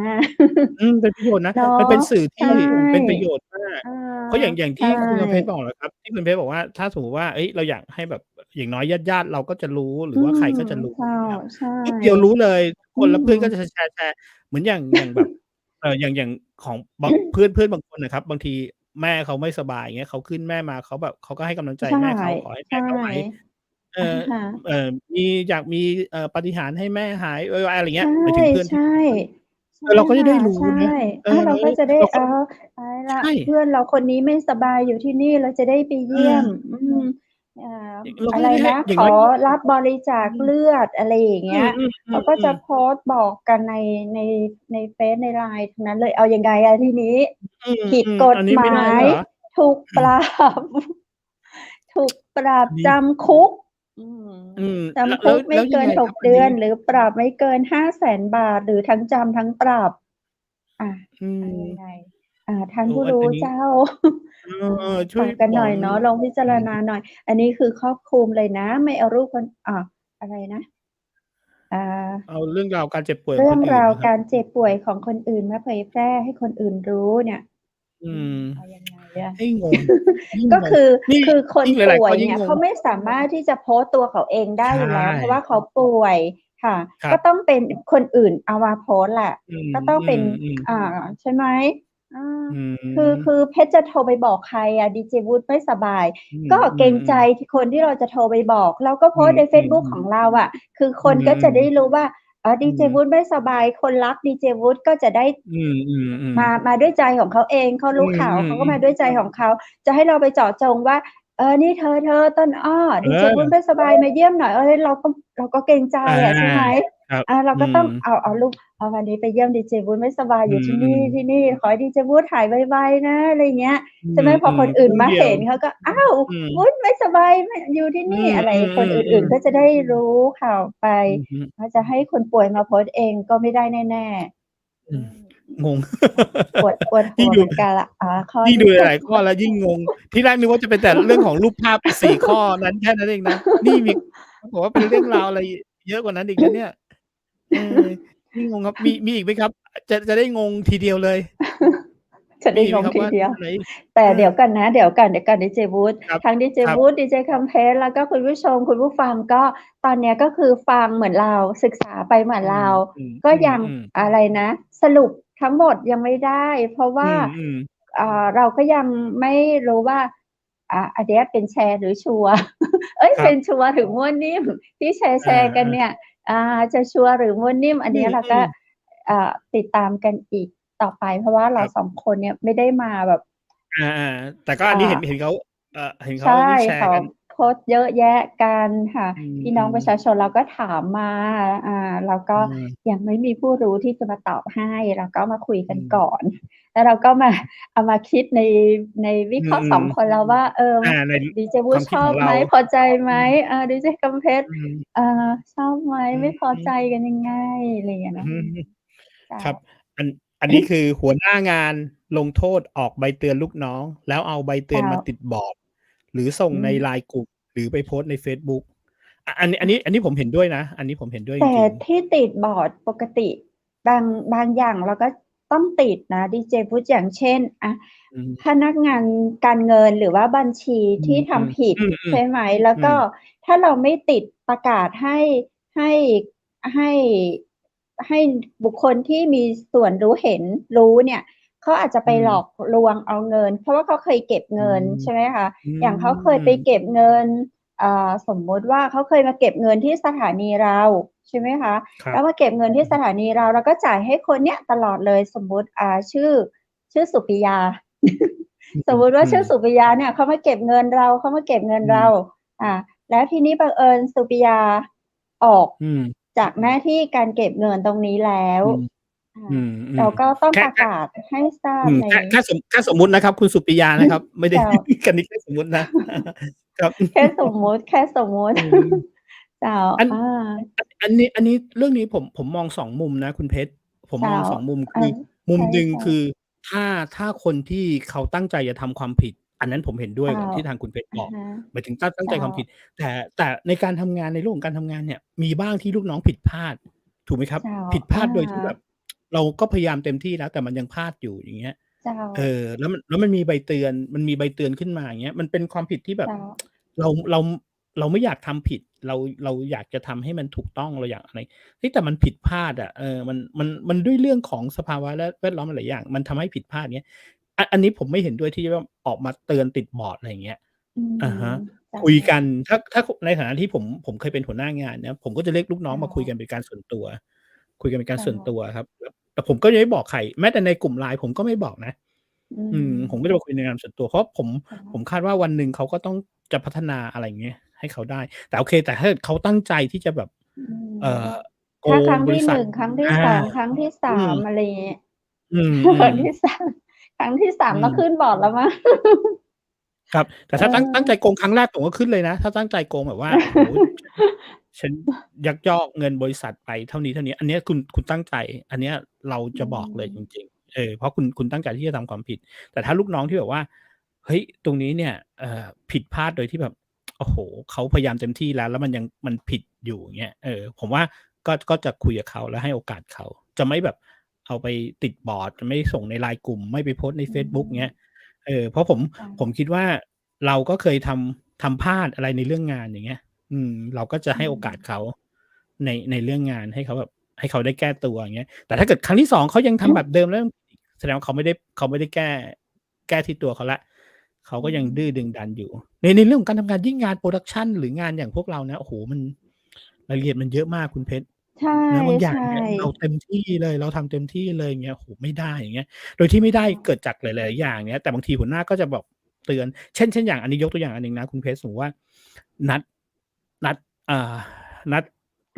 เป็นประโยชน์นะ เนาะมันเป็นสื่อใช่ที่เป็นประโยชน์มากเออเพราะอย่างใช่ที่คุณกำเพชรบอกแหละครับที่คุณเพชรบอกว่าถ้าสมมุติว่าเฮ้ยเราอยากให้แบบอย่างน้อยญาติๆเราก็จะรู้หรือือว่าใครมก็จะรู้ใช่นะครับใช่ปุ๊บเดียวรู้เลยทุกคอืนแล้วเพื่อนก็จะมแชร์เหมือนอย่างแบบอย่างของเพื่อนบางคนน่ะครับบางทีแม่เขาไม่สบายอย่างเงี้ยเขาขึ้นแม่มาเขาแบบเขาก็ให้กำลังใจใช่แม่เขาขอให้ใช่แม่เขาหายเอ่ออะฮะเอ่อมีอยากมีปาฏิหาริย์ให้แม่หายไวๆอะไรอย่างเงี้ใช่ยหมายถึงเพื่อนที่ใช่เป็นคนใช่เราก็จะค่ะได้รู้ใช่นะเราก็จะได้เราก็ตายแล้วใช่ เพื่อนเราคนนี้ไม่สบายอยู่ที่นี่เราจะได้ไปเอเยี่ยมอมอ่าเราอะไรก็จะได้ให้นะขออย่างน้อยรับบริจาคอืมเลือดอะไรอย่างอืเงี้ยเขาก็จะมๆๆๆโพสต์บอกกันในในเฟซใน LINE ทั้งนั้นเลยเอายังไงทีนี้ผิดกฎอันนี้ไม่หมายได้ด้วยเหรอถูกปรับ ถูกปรับอันนี้จำคุกอืมจำคุกไม่เกินแล้วยังไงค6รับอันนี้เดือนหรือปรับไม่เกิน500,000 บาทหรือทั้งจำทั้งปรับอาอืเอายังไงมท่านโอ้ผู้อันนี้รู้เจ้า เอ ช่วยฝากกันบอกหน่อยเนาะลองพิจารอืมณาหน่อยอันนี้คือครอบคลุมเลยนะไม่เอารูปคนอะไรนะอ่าเอาเรื่องราวการเจ็บป่วยของเรื่องคนอื่นนะครับราวการเจ็บป่วยของคนอื่นมาเผยแพร่ให้คนอื่นรู้เนี่ยอืมเอายังไงอะ ให้งงยิ่งงงก็คือนี่คือคนยิ่งหลายๆป่วยข้อยิ่งงงเนี่ยเขาไม่สามารถที่จะโพสต์ตัวเขาเองได้ใชอยู่แล้วเพราะว่า่เขาป่วยค่ะครับก็ต้องเป็นคนอื่นเอามาโพสต์แหละอืก็ต้องเป็นมๆใช่ไหมอาอืคือมเพชรจะโทรไปบอกใครอะดีเจวุฒิไม่สบายอืก็เกรงใจมๆที่คนที่เราจะโทรไปบอกเราก็โพอืสต์ในเฟซบุ๊กของมๆเราอะคือคอืนก็จะได้มรู้ว่าอืดีเจวุฒิมไม่สบายคนรักดีเจวุฒิก็จะได้ อืมมาด้วยใจของเขาเองเขาอืรู้ข่าวเขาก็มาด้วยใจมๆของเขาจะให้เราไปเจาะจงว่านี่เธอต้นอ้อเดีเจวุ้นออไม่สบายมาเยี่ยมหน่อยเราก็เกรงใจอาอะใช่ไหมครับเราอืก็ต้องมเอารูปวันนี้ไปเยี่ยมดีเจวุ้นไม่สบายอือยู่ที่มนี่ๆขอให้ดีเจวุ้นหายไวๆนะอะไรอย่างเงี้ยอืใช่ไหมพอมคนอื่นมาครึ่งเดียวเห็นเขาก็อ้าวอืมวุ้นไม่สบายมอยู่ที่อืนี่อะไรคนมอื่นๆก็จะๆๆได้รู้ข่าวไปอือฮึถ้าจะให้คนป่วยมาโพสต์เองก็ไม่ได้แน่ๆอืมอืม งง ปวด ยิ่หังดูวเหมือนกันล่ะข้อยิ่งดูที่หลายๆข้อแล้วยิ่งงงที่แรกนึกว่าจะเป็นแต่เรื่องของรูปภาพ4ข้อนั้นแค่นั้นเองนะนี่มีปรากฏว่าเป็นเรื่องราวอะไรเยอะกว่านั้นอีกนะเนี่ยเออยิ่งงงครับมีอีกไหมครับจะได้งงทีเดียวเลยจะได้งมีอีกไหมครับว่างทีเดียวอันไหนแต่เออเดี๋ยวก่อนดีเจวุฒิครับทั้งดีเจครับวุฒิดีเจคัมเพสแล้วก็คุณผู้ชมคุณผู้ฟังก็ตอนเนี้ยก็คือฟังเหมือนเราศึกษาไปเหมือนอืมเราอืก็ยังมๆๆอะไรนะสรุปทั้งหมดยังไม่ได้เพราะอืว่ามเราก็ยังไม่รู้ว่าอันเนี้ยเป็นแชร์หรือชัวร์เอ๊ยๆครับเป็นชัวร์หรือมั่วนิ่มที่แชอาร์ๆกันเนี่ยจะชัวร์หรือมั่วนิ่มอันอืเนี้ยเราก็มติดตามกันอีกต่อไปเพราะว่าเราๆครับ2คนเนี่ยไม่ได้มาแบบอาแต่ก็อันนี้อ่าเห็นเขาเห็นเขาใช่นี่แชร์เขากันโพสต์เยอะแยะกันค่ะอืพี่น้องมประชาชนเราก็ถามมาเราก็ๆยังไม่มีผู้รู้ที่จะมาตอบให้เราก็มาคุยกันอืมก่อน แล้วเราก็มาเอามาคิดในวิอืเคราะห์2มคนเราว่า ในดีเจควุวามคิดของเราฒิชอบไหมพอใจไหมอืมดีเจกำเพชรอืมชอบไหมอืไม่พอใจมกันยังไงอะไรอย่างเงี้ยอืเนาะม เจ้าครับอันนี้คือหัวหน้างานลงโทษออกใบเตือนลูกน้องแล้วเอาใบเตือนเจ้ามาติดบอร์ดหรือส่งใน อืม LINE กลุ่มหรือไปโพสต์ในเฟซบุ๊กอันนี้อันนี้อันค่ะนี้ผมเห็นด้วยนะอันนี้ผมเห็นด้วยจแต่ริงที่ติดบอร์ดปกติบางอย่างเราก็ต้องติดนะดีเจพุทธอย่างเช่นๆอืมพนักงานการเงินหรือว่าบัญชีอืที่มทำผิดๆอืมใช่ไหมแล้วก็ๆถ้าเราไม่ติดประกาศให้ให้ให้บุคคลที่มีส่วนรู้เห็นรู้เนี่ยเขาอาจจะไปอืมหลอกลวงเอาเงินเพราะว่าเขาเคยเก็บอืเงินมใช่ไหมคะอือย่างเขาเคยไปมเก็บเงิน สมมุติว่าเขาเคยมาเก็บเงินที่สถานีเราใช่ไหมคะแล้วมาครับเก็บเงินที่สถานีเราแล้วก็จ่ายให้คนเนี้ยตลอดเลยสมมุติชื่อสุปิยา อืสมมุติว่ามชื่อสุปิยาเนี่ยเขามาเก็บเงินเราเขามาเก็บเงินเราอืมอ่าแล้วทีนี้บังเอิญสุปิยาออกอืมจากหน้าที่การเก็บเงินตรงนี้แล้วอืมอ่าอืมอืมเราก็ต้องแค่แค่ประกาศให้ทราบใน แค่สมมุตินะครับคุณสุปิยานะครับไม่ได้ เจ้า กันนี้แค่สมมุตินะครับ แค่สมมุติแค่สมมุติ อืม เจ้าอัน อาอันนี้เรื่องนี้ผมมอง2มุมนะคุณเพชรผมมเจ้าอง2มุมเออคือมุใชมหนึ่ง่คือๆถ้าคนที่เขาตั้งใจจะทำความผิดอันนั้นผมเห็นด้วยเจ้ากับที่ทางคุณเพชรบอกอะฮะหมายถึงตั้งใจเจ้าความผิดแต่ในการทำงานในโลกของการทำงานเนี่ยมีบ้างที่ลูกน้องผิดพลาดถูกไหมครับเจ้าผิดพลาอะดโดยที่แบบฮะเราก็พยายามเต็มที่แล้วแต่มันยังพลาดอยู่อย่างเงี้ยเจ้าแล้วมันมีใบเตือนขึ้นมาอย่างเงี้ยมันเป็นความผิดที่แบบเจ้าเราเราเราไม่อยากทำผิดเราอยากจะทำให้มันถูกต้องเราอยากอะไร เฮ้ยแต่มันผิดพลาดอะมันด้วยเรื่องของสภาวะแวดล้อมหลายอย่างมันทำให้ผิดพลาดเงี้ยอันนี้ผมไม่เห็นด้วยที่ว่าออกมาเตือนติดบอร์ดอะไรอย่างเงี้ยอือะมฮะเจ้าคุยกันถ้าในฐานะที่ผมเคยเป็นหัวหน้างานนะผมก็จะเรียกลูกน้องเจ้ามาคุยกันเป็นการส่วนตัวคุยกันเป็นการเจ้าส่วนตัวครับแต่ผมก็จะไม่บอกใครแม้แต่ในกลุ่ม LINE ผมก็ไม่บอกนะอืผมก็จะมาคุยในนามส่วนตัวเพราะผมมคาดว่าวันหนึ่งเขาก็ต้องจะพัฒนาอะไรอย่างเงี้ยให้เขาได้แต่โอเคแต่ถ้าเกิดเขาตั้งใจที่จะแบบอืเอ่มอ โกถ้าครั้งที่งบริษัท1ครั้งที่อา2ครั้งที่อืม3อะไรงี้ อื ครั้มงที่3ครั้งที่3ต้องขึ้นอืมบอร์ดแล้วมั้ง ครับแต่เอถ้าตั้งใจอโกงครั้งแรกผมก็ขึ้นเลยนะถ้าตั้งใจโกงแบบว่าโอ้โฮฉันยักยอกเงินบริษัทไปเท่านี้ๆอันเนี้ยคุณตั้งใจอันเนี้ยเราอืจะบอกเลยจมริงๆเพราะคุณตั้งใจที่จะทำความผิดแต่ถ้าลูกน้องที่แบบว่าเฮ้ยตรงนี้เนี่ยผิดพลาดโดยที่แบบโอ้โฮเขาพยายามเต็มที่แล้วมันผิดอยู่อย่างเงี้ยผมว่าก็จะคุยกับเขาแล้วให้โอกาสเขาจะไม่แบบเอาไปติดบอร์ดจะไม่ส่งใน LINE กลุ่มไม่ไปโพสต์ในอืเฟซบุ๊กมเงี้ย เพราะผมค่ะผมคิดว่าเราก็เคยทำพลาดอะไรในเรื่องงานอย่างเงี้ยเราก็จะอืให้โอมกาสเขาในเรื่องงานให้เขาแบบให้เขาได้แก้ตัวอย่างเงี้ยแต่ถ้าเกิดครั้งที่2เขายังทำแบบเดิมแล้วแสดงว่าเขาไม่ได้แก้ที่ตัวเขาแล้วเขาอืก็ยังดื้อดึงมดันอยู่ในเรื่องของการทำงานยิ่งงาน Production หรืองานอย่างพวกเรานะโอ้โฮมันรายละเอียดมันเยอะมากคุณเพชรใชนะบางอย่าง่เนี่ยเราๆเต็มที่เลยเราทำเต็มที่เลยอย่างเงี้ยโอ้โฮไม่ได้อย่างเงี้ย โดยที่ไม่ได้เกิดค่ะจากหลายๆอย่างเนี้ยแต่บางทีหัวหน้าก็จะแบบเตือนเช่นอย่างอันนี้ยกตัวอย่างอันหนึ่งนะคุณเพชรสมมุติว่านัดนัดอ่านัด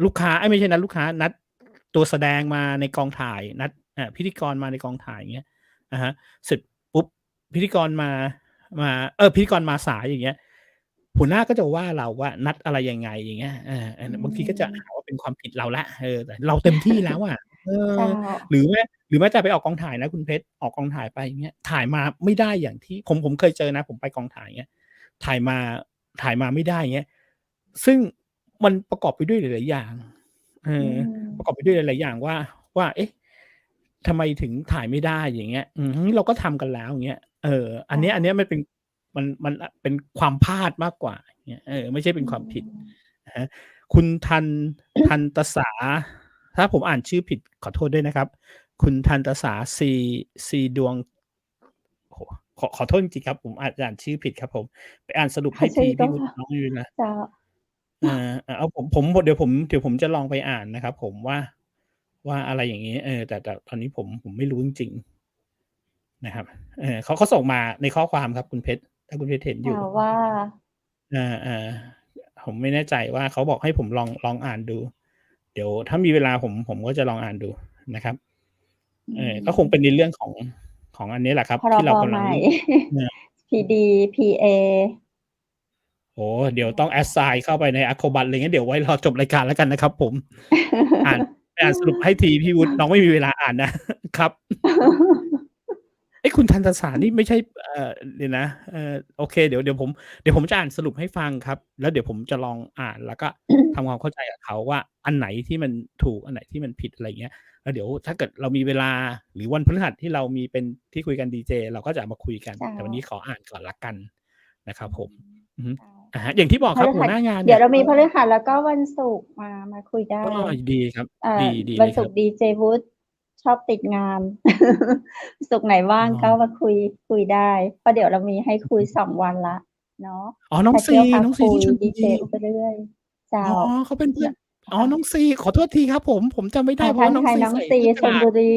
ลูกค้าเอ๊ยไม่ใช่นัดลูกค้านัดตัวแสดงมาในกองถ่ายนัดพิธีกรมาในกองถ่ายอย่างเงี้ยอะฮะเสร็จปุ๊บพิธีกรมาพิธีกรมาสายอย่างเงี้ยหัวหน้าก็จะว่าเราว่านัดอะไรยังไงอย่างเงี้ยอืบางทีก็จะหามว่าเป็นความผิดเราแล้วแต่เราเต็มที่แล้วอะเออ เจ้าหรือแม้แต่ไปออกกองถ่ายนะคุณเพชรออกกองถ่ายไปอย่างเงี้ยถ่ายมาไม่ได้อย่างที่ผมเคยเจอนะผมไปกองถ่ายอย่างเงี้ยถ่ายมาถ่ายมาไม่ได้อย่างเงี้ยซึ่งมันประกอบไปด้วยหลายๆอย่างเออือมประกอบไปด้วยหลายๆอย่างว่าเอ๊ะทำไมถึงถ่ายไม่ได้อย่างเงี้ยเราก็ทำกันแล้วอย่างเงี้ยอันเจ้าเนี้ยมันเป็นมันเป็นความพลาดมากกว่าอย่างเงี้ยไม่ใช่เป็อืนความผิดมอะฮะคุณทันตสาถ้าผมอ่านชื่อผิดขอโทษด้วยนะครับ คุณทันตสาซีดวงโอ้โฮขอโทษจริงๆครับผมอาจจะอ่านชื่อผิดครับผมไปอ่านสรุปให้ใช่ก็ทีพี่วุฒิน้องยุ้ยนะเจ้าเอาผมเดี๋ยวผมจะลองไปอ่านนะครับผมว่าอะไรอย่างงี้แต่ตอนนี้ผมไม่รู้จริงๆนะครับเขาส่งมาในข้อความครับคุณเพชรถ้าคุณเพชรเห็นอยู่ค่ะว่าอาผมไม่แน่ใจว่าเขาบอกให้ผมลองอ่านดูเดี๋ยวถ้ามีเวลาผมก็จะลองอ่านดูนะครับ อืก็คงเป็นในมเรื่องของ ของอันนี้แหละครับ พร ที่ บ เรากำ ให ลัง ม่ เนี่ย PD PA โอ้โฮเดี๋ยวต้อง assign เข้าไปใน Acrobat เลยงั้นเดี๋ยวไว้รอจบรายการแล้วกันนะครับผม อ่านไปอ่านสรุปให้ทีพี่วุฒิน้องไม่มีเวลาอ่านนะ ครับ เอ๊ะคุณทันตสารนี่ไม่ใช่เดี๋ยวนะโอเคเดี๋ยวผมจะอ่านสรุปให้ฟังครับ แล้วเดี๋ยวผมจะลองอ่านแล้วก็ ทำความเข้าใจกับเขาว่าอันไหนที่มันถูกอันไหนที่มันผิดอะไรอย่างเงี้ยแล้วเดี๋ยวถ้าเกิดเรามีเวลาหรือวันพฤหัสที่เรามีเป็นที่คุยกันดีเจเราก็จะเอามาคุยกัน เจ้า แต่วันนี้ขออ่านก่อนแล้วกันนะครับผม อือฮึ เจ้า อย่างที่บอก พ ครับ ฤ หั หั ว ส หน้างาน เดี๋ เนี่ย ยว เรามีพฤหัสแล้วก็วันศุกร์มาคุยได้ ดีครับ ดี วั เล น ย ศุ ค ก รับ ร์ดีเจวุฒิชอบติดงาน ศุกร์ไหนว่าง อ๋อ ก็มาคุยได้ เพราะเดี๋ยวเรามีให้คุย 2 วันแล้วเนาะ อ๋อ น้อ พ ง า ซี เที่ยวพา น้อง ค ซี ุ ที่ ย ชล ดี บุ เจ รี ไปเรื่อย เจ้า อ๋อ เขาเป็นเพื่อน อ๋อ ค่ะ น้องซี ขอโทษทีครับผม ผมจำไม่ได้ เพราะ ทั ว่าก น้อง ทาย ซี น้อง ใส่ ซี หน้า ช กา ล ก บุรี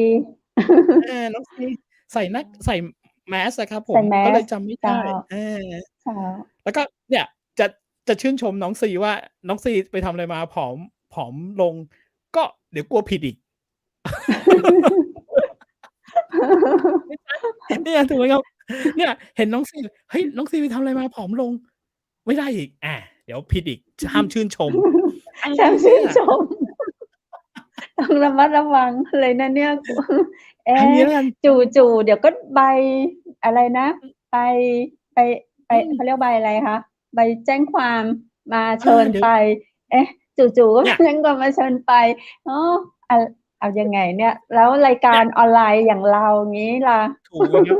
น้องซีใส่ mask อะครับผ ใส่ ม ก็เลย mask จำไม่ เจ้า ได้ เจ้า แล้วก็เนี่ยจะชื่นชมน้องซีว่า น้องซีไปทำอะไรมาผอมลง ก็เดี๋ยวกลัวผิดอีก ไม่ใช่ เนี่ยถูกไหมครับ เนี่ยเห็นน้องซี เฮ้ย น้องซีไปทำอะไรมาผอมลง ไม่ได้อีก เดี๋ยวผิดอีก ห้ามชื่นชม อะไร ช่าง เน ชื่ ี่ น ย ชม ต้องระมัดระวังเลยนะเนี่ย เอ๊ อันนี้แล้วกัน จู่ๆเดี๋ยวก็ใบอะไรนะ ใบ อืม เขาเรียกใบอะไรคะ ใบแจ้งความมาเช เิญ ดี๋ยว ไป เอ๊ะ จู่ๆก็ เนี่ย แจ้งความมาเชิญไป อ๋อ เอายังไงเนี่ย แล้วรายกา เนี่ ร ย ออนไลน์อย่างเรางี้ล่ะ ถูกไหมครับ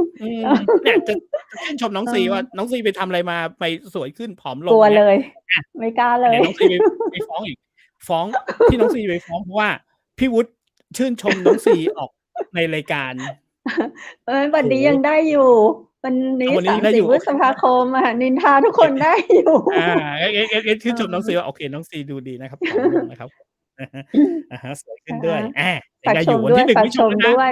เนี่ยจะชื่นชมน้อง เอ ซีว่า อ น้องซีไปทำอะไรมา ไปสวยขึ้น ผอมล ก ง ลัว เงี้ เลย ย อา ไม่กล้าเล เดี๋ย ย วน้องซีไปฟ้องอีก ฟ้อง ที่น้องซีไปฟ้องเพราะว่าพี่วุฒิชื่นชมน้องซีออกในรายการ วันนี้ โอ้โฮ ยังได้อยู่ วันนี้ วันนี้ยังได้อยู่ 30 พ โอ ฤ เค ษภาคมอะ นินทาทุกค เก็บ นได้อยู่ งั้นชื่นชมน้องซี เออ ว่า โอเค น้องซีดูดีนะครับ ผอมลงนะครับ อะฮะ สวยขึ้นด้วย ยั ฝาง ก ได้ ช อยู่ ม วัน ด้ว ที่ ย 1 ฝา ไม ก่ ช ช ม ม แล้วนะ ด้วย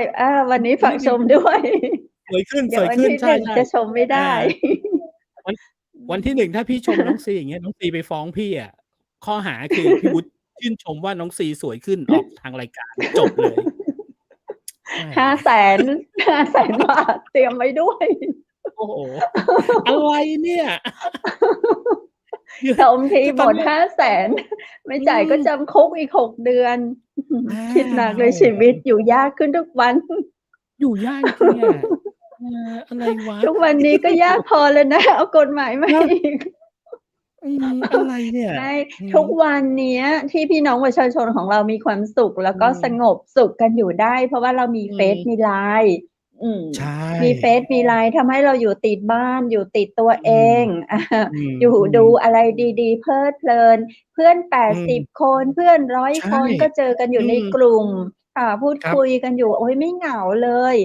วันนี้ วั ฝาน ก ที่ ชม ด้วย 1 สวยขึ้น เดี๋ยววัน ที่ ใช่ 1 จะชมไม่ ๆ ได้ วันที่ 1 ถ้าพี่ชมน้องซี อย่างเงี้ย น้องซีไปฟ้องพี่อะ ข้อหาคือพี่วุฒิชื่นชมว่าน้องซีสวยขึ้นออกทางรายการ จบเลย แหม 500,000 500,000 บาท เตรียมไว้ด้วย โอ้โฮ อะไรเนี่ย ชมที คือ ห ต ม อน ด เนี้ย 500,000 ไม่จ่ายก็จำคุกอีก 6 เดือน คิดหนักเลย โอ้โฮ ชีวิตอยู่ยากขึ้นทุกวัน อยู่ยากจริง ๆ อะ อะไรวะ ทุกวันนี้ก็ยากพอแล้วนะ เอากฎหมายมา เนาะ อีก อะไรเนี่ย ไม่ ทุกวันเนี้ยที่พี่น้องประชาชนของเรามีความสุข แล้วก็สงบสุขกันอยู่ได้ เพราะว่าเรามีเฟซ มี LINE ใช่ มีเฟซ มี LINE ทำให้เราอยู่ติดบ้าน อยู่ติดตัวเอง อยู่ดูอะไรดี ๆ เพลิดเพลิน เพื่อน 80 คน เพื่อน 100 ใช่ คนก็เจอกันอยู่ในกลุ่ม พูด ครับ คุยกันอยู่ โอ๊ย ไม่เหงาเลย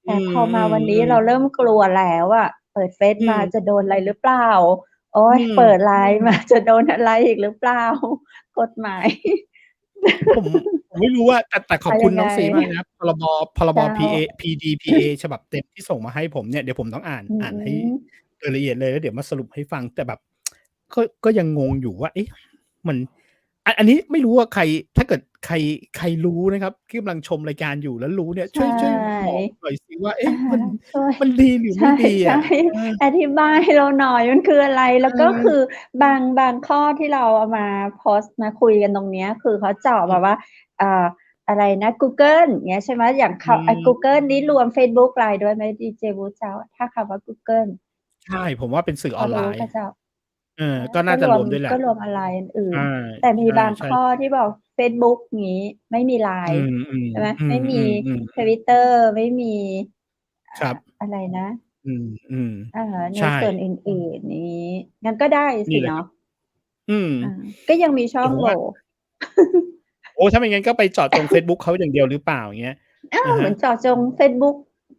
แต่พอมาวันนี้ ๆ ๆ เราเริ่มกลัวแล้วอะ เปิดเฟซมาจะโดนอะไรหรือเปล่า โอ๊ย เปิด LINE มาจะโดนอะไรอีกหรือเปล่า กฎหมาย ผมไม่รู้ว่า แต่ขอบคุณน้องซีมากนะครับ พรบ เจ้า PDPA ฉบับเต็มที่ส่งมาให้ผมเนี่ย เดี๋ยวผมต้องอ่านให้โดยละเอียดเลย แล้วเดี๋ยวมาสรุปให้ฟัง แต่แบบ ก็ยังงงอยู่ว่า เอ๊ะ มัน อันนี้ไม่รู้ว่าใคร ถ้าเกิดใครรู้นะครับ ที่กำลังชมรายการอยู่แล้วรู้เนี่ย ใช่ ช่วยบอกหน่อยสิว่า เอ๊ะ ช่วย มันดีหรือไม่ดีอะ ใช่ อธิบายให้เราหน่อยมันคืออะไร แล้วก็คือบางข้อที่เราเอามาโพสต์มาคุยกันตรงเนี้ย คือเขาเจาะแบบว่า อะไรนะ Google อย่างเงี้ยใช่ไหม อย่างGoogle นี้รวมเฟซบุ๊ก LINE ด้วยไหมดีเจวุฒิเจ้า ถ้าคำว่า Google ใช่ ผมว่าเป็นสื่อออนไลน์ พอรู้เปล่าเจ้า? ก็น่าจะรวมด้วยแหละ ก็รวมอะไรอื่น ใช่ ๆ แต่มีบาง ใช่ ข้อที่บอกเฟซบุ๊กงี้ ไม่มี LINE ใช่ไหม ไม่มี Twitter ไม่มี ครับ อะไรนะ ใน ใช่ ส่วนอื่น ๆ นี้ งั้นก็ได้ นสิี่แหละ เน ครั าะ บ ก็ยังมีช่อง ผม โห ว่า ว่ โอ้ ถ้าไม่งั้นก็ไปเจาะจงเฟซบุ๊กเขาอย่างเดียวหรือเปล่า อย่างเงี้ย เหมือนเจาะจงเฟซบุ๊ก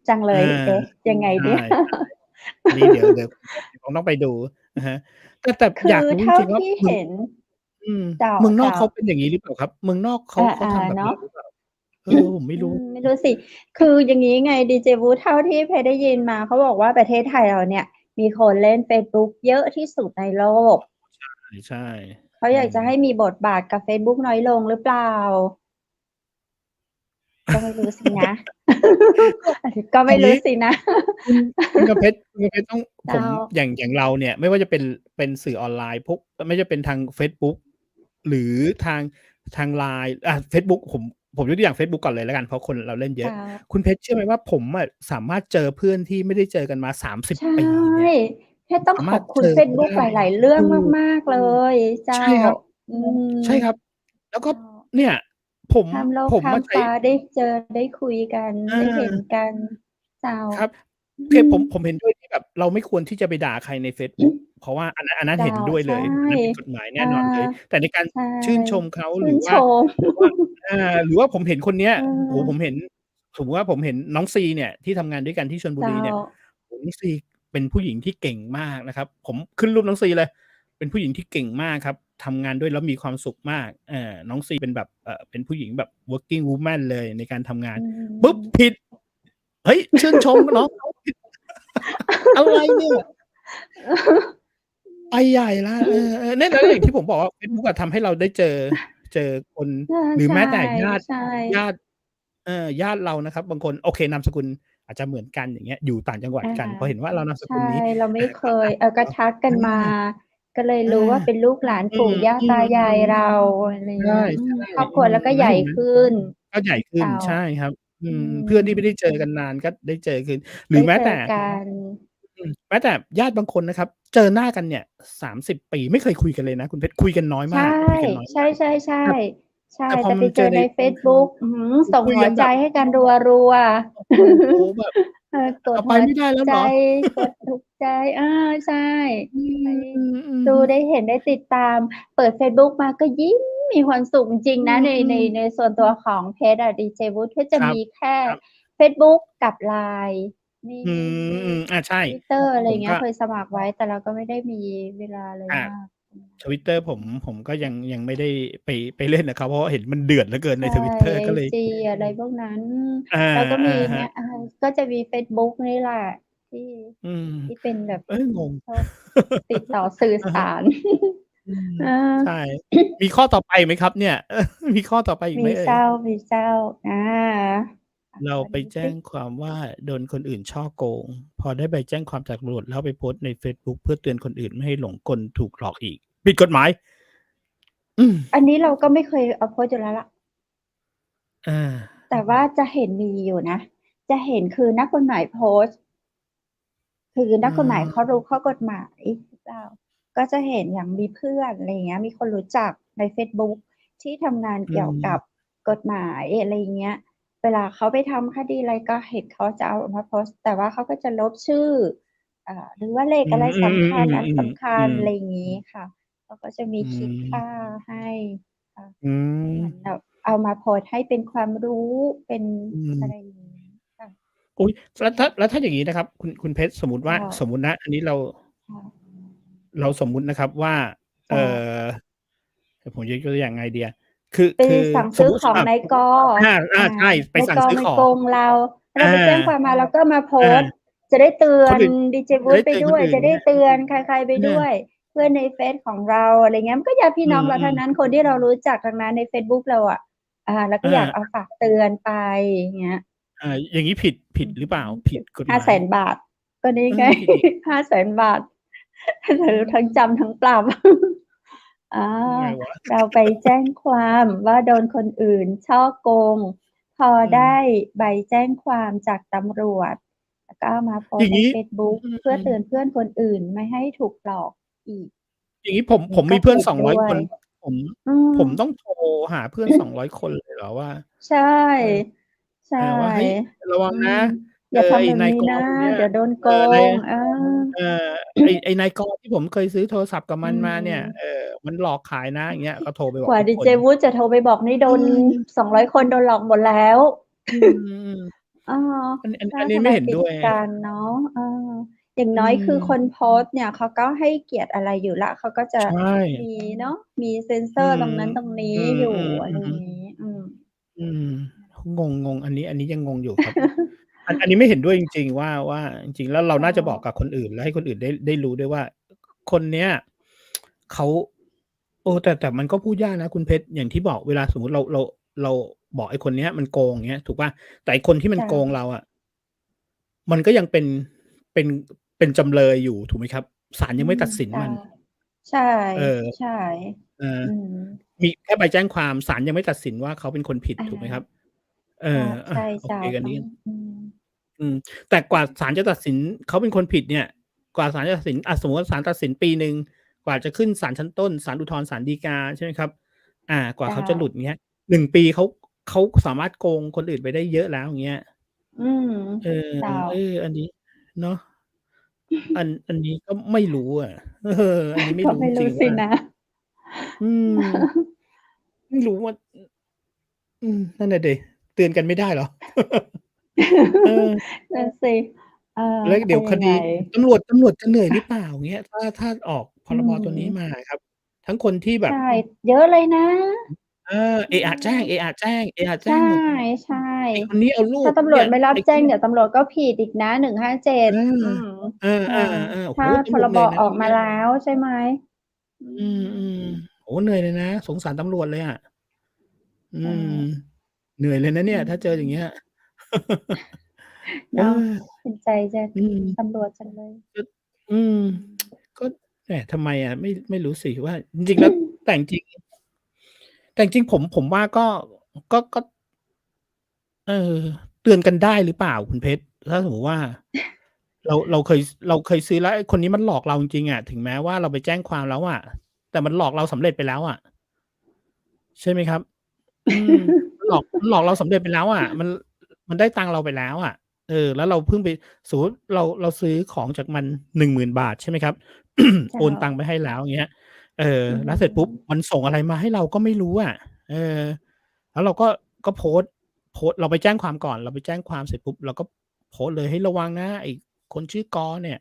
จังเลย เอ๊ะ ยังไงเนี่ย ใช่ อันนี้เดี๋ยวคงต้องไปดู อะฮะ แต่ คื อยาก อ รู้จ เท่า ริง ๆ ว่า ที่ เมือง เห็น เจ้า เมืองนอกเขาเป็นอย่างงี้หรือเปล่าครับ? เมืองนอกเขาทำแบบ เนาะ นี้หรือเปล่า? ผมไม่รู้ ไม่รู้สิ คืออย่างงี้ไงดีเจวุฒิ เท่าที่เพได้ยินมา เขาบอกว่าประเทศไทยเราเนี่ยมีคนเล่นเฟซบุ๊กเยอะที่สุดในโลก ใช่ เขาอยากจะให้มีบทบาทกับเฟซบุ๊กน้อยลงหรือเปล่า? ก็ไม่รู้สินะ ก็อไม่ย่างรู้นี้ สินะ คุณกำเพชรต้องผเจ้า มอย่างเราเนี่ยไม่ว่าจะเป็นสื่อออนไลน์พวกไม่ว่าจะเป็นทางเฟซบุ๊กหรือทาง LINE เฟซบุ๊กผมยกตัวอย่างเฟซบุ๊กก่อนเลยแล้วกันเพราะคนเราเล่นเยอะเจ้า คุณเพชรเชื่อไหมว่าผมอะสามารถเจอเพื่อนที่ไม่ได้เจอกันมา30ใช่ปีเนี่ยเพชรต้องสาขอบคุมารถเจอณเฟซบุ๊กเขาได้หลายๆเรื่องถูกมากๆเลยเจ้าใช่ครับอืมใช่ครับแล้วก็เจ้าเนี่ยผมข้ามโลกผมมาใช้ข้ามฟ้าได้เจอได้คุยกันอได้เห็นา กันเจ้าครับอืโอเคมผมเห็นด้วยที่แบบเราไม่ควรที่จะไปด่าใครในเฟซบุ๊กเพราะว่าอันนั้นเจ้าเห็นด้วยเลใช่ยอันนั้นผิดกฎหมายแน่อานอนเลยแต่ในการใช่ชื่นชมเขาหชื่นชรือว่าม หรือว่าหรือว่าผมเห็นคนเนี้ยเอโอ้โฮผมอเห็นสมมุติว่าผมเห็นน้องซีเนี่ยที่ทำงานด้วยกันที่ชลบุเจ้ารีเนี่ยโอ้โฮน้องซีเป็นผู้หญิงที่เก่งมากนะครับผมขึ้นรูปน้องซีเลยเป็นผู้หญิงที่เก่งมากครับทำงานด้วยแล้วมีความสุขมากน้องซีเป็นแบบเป็นผู้หญิงแบบ working woman เลยในการทำงานอืปุ๊บม ผิด เฮ้ยชื่นชมน้องเขาผิดอะไรเนี่ยไปใหญ่แล้วเนี่ยแล้วอย่างที่ผมบอกว่าเฟซบุ๊กอะทำให้เราได้เจอคนหรือใช่แม้แต่ญาติๆใช่ญาติญาติเรานะครับบางคนโอเคนามสกุลอาจจะเหมือนกันอย่างเงี้ยอยู่ต่างจังหวัดอากันพอเห็นว่าเรานามสใช่กุลนี้เราไม่เคก็ยก็เนาะทักกันมาอาก็เลยอารู้ว่าเป็นลูกหลานอืปู่ย่าตายายมๆเราอะไรๆใเงี้ยช่ครอบๆครัวเราก็ใหญ่แล้วเห็นไหม ขึ้นก็ใหญ่ขึ้นเจ้าใช่ครับอืเพื่อนที่ไม่มได้เจอกันนานก็ได้เจอขึ้นหรือได้เจอแม้แต่กันแม้แต่ญาติบางคนนะครับเจอหน้ากันเนี่ย30ปีไม่เคยคุยกันเลยนะคุณเพชรคุยกันน้อยใช่มากคุยกันน้อยใมากช่แต่ๆๆใช่แต่พอแต่ไปมันเจอในเจอในเฟซบุ๊กอื้อฮือส่งหัวใจคุยกันแบบให้กันรัวโอ้ๆ โฮแบบ กดหัวเอาไปไม่ได้แล้วใจเหรอกดถูกใจใช่อืไปดูได้มเห็นได้ติดตามเปิดเฟซบุ๊กมาก็ยิ้มมีความสุขจริงๆนะในอืในมในส่วนตัวของเพจอะดีเจวุฒิก็จะครับมีแค่ครับเฟซบุ๊กกับ LINE ไม่อืไม่มี ใช่ Twitter อะไรผมก็อย่างเงี้ยเคยสมัครไว้แต่เราก็ไม่ได้มีเวลาอะไรอา มากตรงนั้น Twitter ผมก็ยังไม่ได้ไปเล่นกับเขาเพราะว่าเห็นมันเดือดเหลือเกินใน ใช่ Twitter ไอก็เลยจีอะไรพวกนั้นอาแล้วก็มีอะฮะเนี่ยก็จะมีเฟซบุ๊กนี่แหละที่อืมที่เป็นแบบงง ชอบติดต่อสื่อ อะฮะสารอืมเออ ใช่มีข้อต่อไปไหมครับเนี่ยมีข้อต่อไปอีกไหมเอ่ยมีเศร้ามีเศร้าอาเราไปมาดูสิแจ้งความว่าโดนคนอื่นฉ้อโกงพอได้ใบแจ้งความจากตำรวจแล้วไปโพสต์ในเฟซบุ๊กเพื่อเตือนคนอื่นไม่ให้หลงกลถูกหลอกอีกผิดกฎหมายอืมอันนี้เราก็ไม่เคยเอาโพสต์อยู่แล้วล่ะอาแต่ว่าจะเห็นมีอยู่นะจะเห็นคือนักกฎหมายโพสต์ คืออืนักกฎหมายเขามรู้ข้อกฎหมายหรือเปล่าก็จะเห็นอย่างมีเพื่อนอะไรอย่างเงี้ยมีคนรู้จักในเฟซบุ๊กที่ทำงานอืเกี่ยวกับมกฎหมายอะไรอย่างเงี้ยเวลาเขาไปทำคดีอะไรก็เห็นเขาจะเอามาโพสต์แต่ว่าเขาก็จะลบชื่อหรือว่าเลขอือะไรสำคัญอันมสำคัญๆๆๆอะไรอย่างงี้ค่ะเขาก็จะมีอืคิดค่ามให้ค่ะ อืเหมือนมแบบเอามาโพสต์ให้เป็นความรู้เป็นอือะไรอม ย่างงี้ค่ะอุ๊ยแล้วถ้าอย่างงี้นะครับคุณเพชรสมมุติว่าเจ้าสมมุตินะอันนี้เราค่ะเราสมมุตินะครับว่าเอ่เจ้า อเดี๋ยวผมจะยกตัวอย่างไงดีอะคือไปคือสั่งซื้อของนายกใช่ไปสั่งนายกไม่โกซื้อของงเราเราอาไปแจ้งความมาเราก็มาโพสต์อาจะได้เตือนคนอื่นดีเจจะวุฒิไปได้เตือนคนด้วยจะได้อื่นเนี่ยเตือนใครๆไปเออด้วยเพื่อนในเฟซของเราอะไรเงี้ยมันก็ญาติพี่อืน้องเราทั้งมนั้นคนที่เรารู้จักทั้งนั้นในเฟซบุ๊กเราอะเราก็อยากเอาอาฝากเตือนไปอย่างเงี้ยอย่างงี้ผิดอือหรือเปล่าฮึผิดกฎหมาย500,000บาทก็นี่ไง ผิดอีก 500,000บาทอืทั้งมจำทั้งปรับ อายังไงวะเราไปแจ้งความว่าโดนคนอื่นฉ้อโกงพออืมได้ใบแจ้งความจากตำรวจแล้วก็เอามาโพอย่างงี้สต์ในเฟซบุ๊กอืเพื่อมเตือนเพื่อนคนอื่นไม่ให้ถูกหลอกอีกอย่างงี้ผมมีเพื่อนนี่ก็ผิดด้วย200 คนผมอืมผมต้องโทรหาเพื่อน200 คนเลยเหรอว่าใช่เออ ใช่ว่าเฮ้ยระวังอืนะมอย่าไอ้ทำแบบนายกนี้นะคนเนี้ยเดี๋ยวโดนโกในงเอ่อไอ้นายกที่ผมเคยซื้อโทรศัพท์กับอืมันมาเนี่ยมมันหลอกขายนะอย่างเงี้ยก็โทรไปบกว่าดีเจอกทุกคนวุฒิจะโทรไปบอกนี่โดอืนม200คนโดนหลอกหมดแล้ว อืมเอออันนี้ไม่ถ้าทำไมเห็นด้วยปิดกันเนาะอย่างอืน้อยคือคนมโพสต์เนี่ยเขาก็ให้เกียรติอะไรอยู่แล้วเขาก็จะใช่มีเนาะมีเซนเซอืมอร์ตรงนั้นตรงนี้อือยู่มอะไรอย่างๆๆงี้อืมงงอันนี้ยังงงอยู่ครับอันนี้ไม่เห็นด้วยจริงๆว่าจริงๆแล้วเราเจ้าน่าจะบอกกับคนอื่นแล้วให้คนอื่นได้รู้ด้วยว่าคนเนี้ยเขาแต่มันก็พูดยากนะคุณเพชรอย่างที่บอกเวลาสมมุติเรา บอกไอ้คนเนี้ยมันโกงอย่างเงี้ยถูกเปล่าแต่ไอ้คนที่มันเจ้าโกงเราอะมันก็ยังเป็นเป็นจำเลยอยู่ถูกไหมครับศาลยังไม่ตัดสินเจ้ามันใช่เออใช่เอออืมมีแค่ใบแจ้งความศาลยังไม่ตัดสินว่าเขาเป็นคนผิดอาถูกไหมครับเอใช่ออาใช่โอเคอันนี้ เจ้าต้องอืมแต่กว่าศาลจะตัดสินเขาเป็นคนผิดเนี่ยกว่าศาลจะตัดสินสมมุติว่าศาลตัดสินปีหนึ่งกว่าจะขึ้นศาลชั้นต้นศาลอุทธรณ์ศาลฎีกาใช่ไหมครับกว่าเจ้าเขาจะหลุดเงี้ย1ปีเขาสามารถโกงคนอื่นไปได้เยอะแล้วอย่างเงี้ยอืมเออเจ้า อันนี้เนาะอันนี้ก็ไม่รู้อะอันนี้ไม่รู้จก็ไม่รู้ริงๆว่าสินะ อืมไม่รู้ว่านั่นน่ะดิเตือนกันไม่ได้เหรอเออ นั่นสิแล้วเดี๋เอายังไงยวคดีตำรวจจะเหนื่อยหรือเปล่าอย่างเงี้ยถ้าออกพอืรบตัวนี้มามอะครับทั้งคนที่แบบใช่เยอะเลยนะเอออืเอะอะแจ้งเอะมอะแจ้งเอะอะแจ้ใช่งหมดใช่ไอ้คนนี้เอารูถ้าปเนี่ยตำรวจไม่รับไอ้คนเนี้ยแจ้งเดี๋ยวตำรวจก็ผิดอีกนะ157เอออืมเอเอออๆๆโอ้โฮถ้าพรบตำรวจเหนื่อยนะออกตรงเนี้ยมาแล้วใช่ไหมอือืมมๆโอ้โฮเหนื่อยเลยนะสงสารตำรวจเลยอะอืใช่มเหนื่อยเลยนะอืเนี่ยถ้าเจออย่างเงี้ย ม เออเนาะเห็นใจจะอืมตำรวจจังเลยก็อืมอืม ก็แหมทำไมอะไม่รู้สิว่าจริงๆแล้วแต่จริงๆแต่จริงๆผมว่าก็ เออเตือนกันได้หรือเปล่าคุณเพชรถ้าสมมุติว่าเราเคยซื้อแล้วไอ้คนนี้มันหลอกเราจริงๆอะถึงแม้ว่าเราไปแจ้งความแล้วอะแต่มันหลอกเราสำเร็จไปแล้วอะใช่ไหมครับอืมมันหลอกเราสำเร็จไปแล้วอะมันได้ตังค์เราไปแล้วอะแล้วเราเพิ่งไปสมมุติเราซื้อของจากมัน10,000บาทใช่ไหมครับโอเจ้านตังค์ไปให้แล้วอย่างเงี้ยอืแล้วเสร็จปุ๊บมมันส่งอะไรมาให้เราก็ไม่รู้อะเออแล้วเราก็โพสต์เราไปแจ้งความก่อนเราไปแจ้งความเสร็จปุ๊บเราก็โพสต์เลยเฮ้ยระวังนะไอ้คนชื่อกอเนี่ย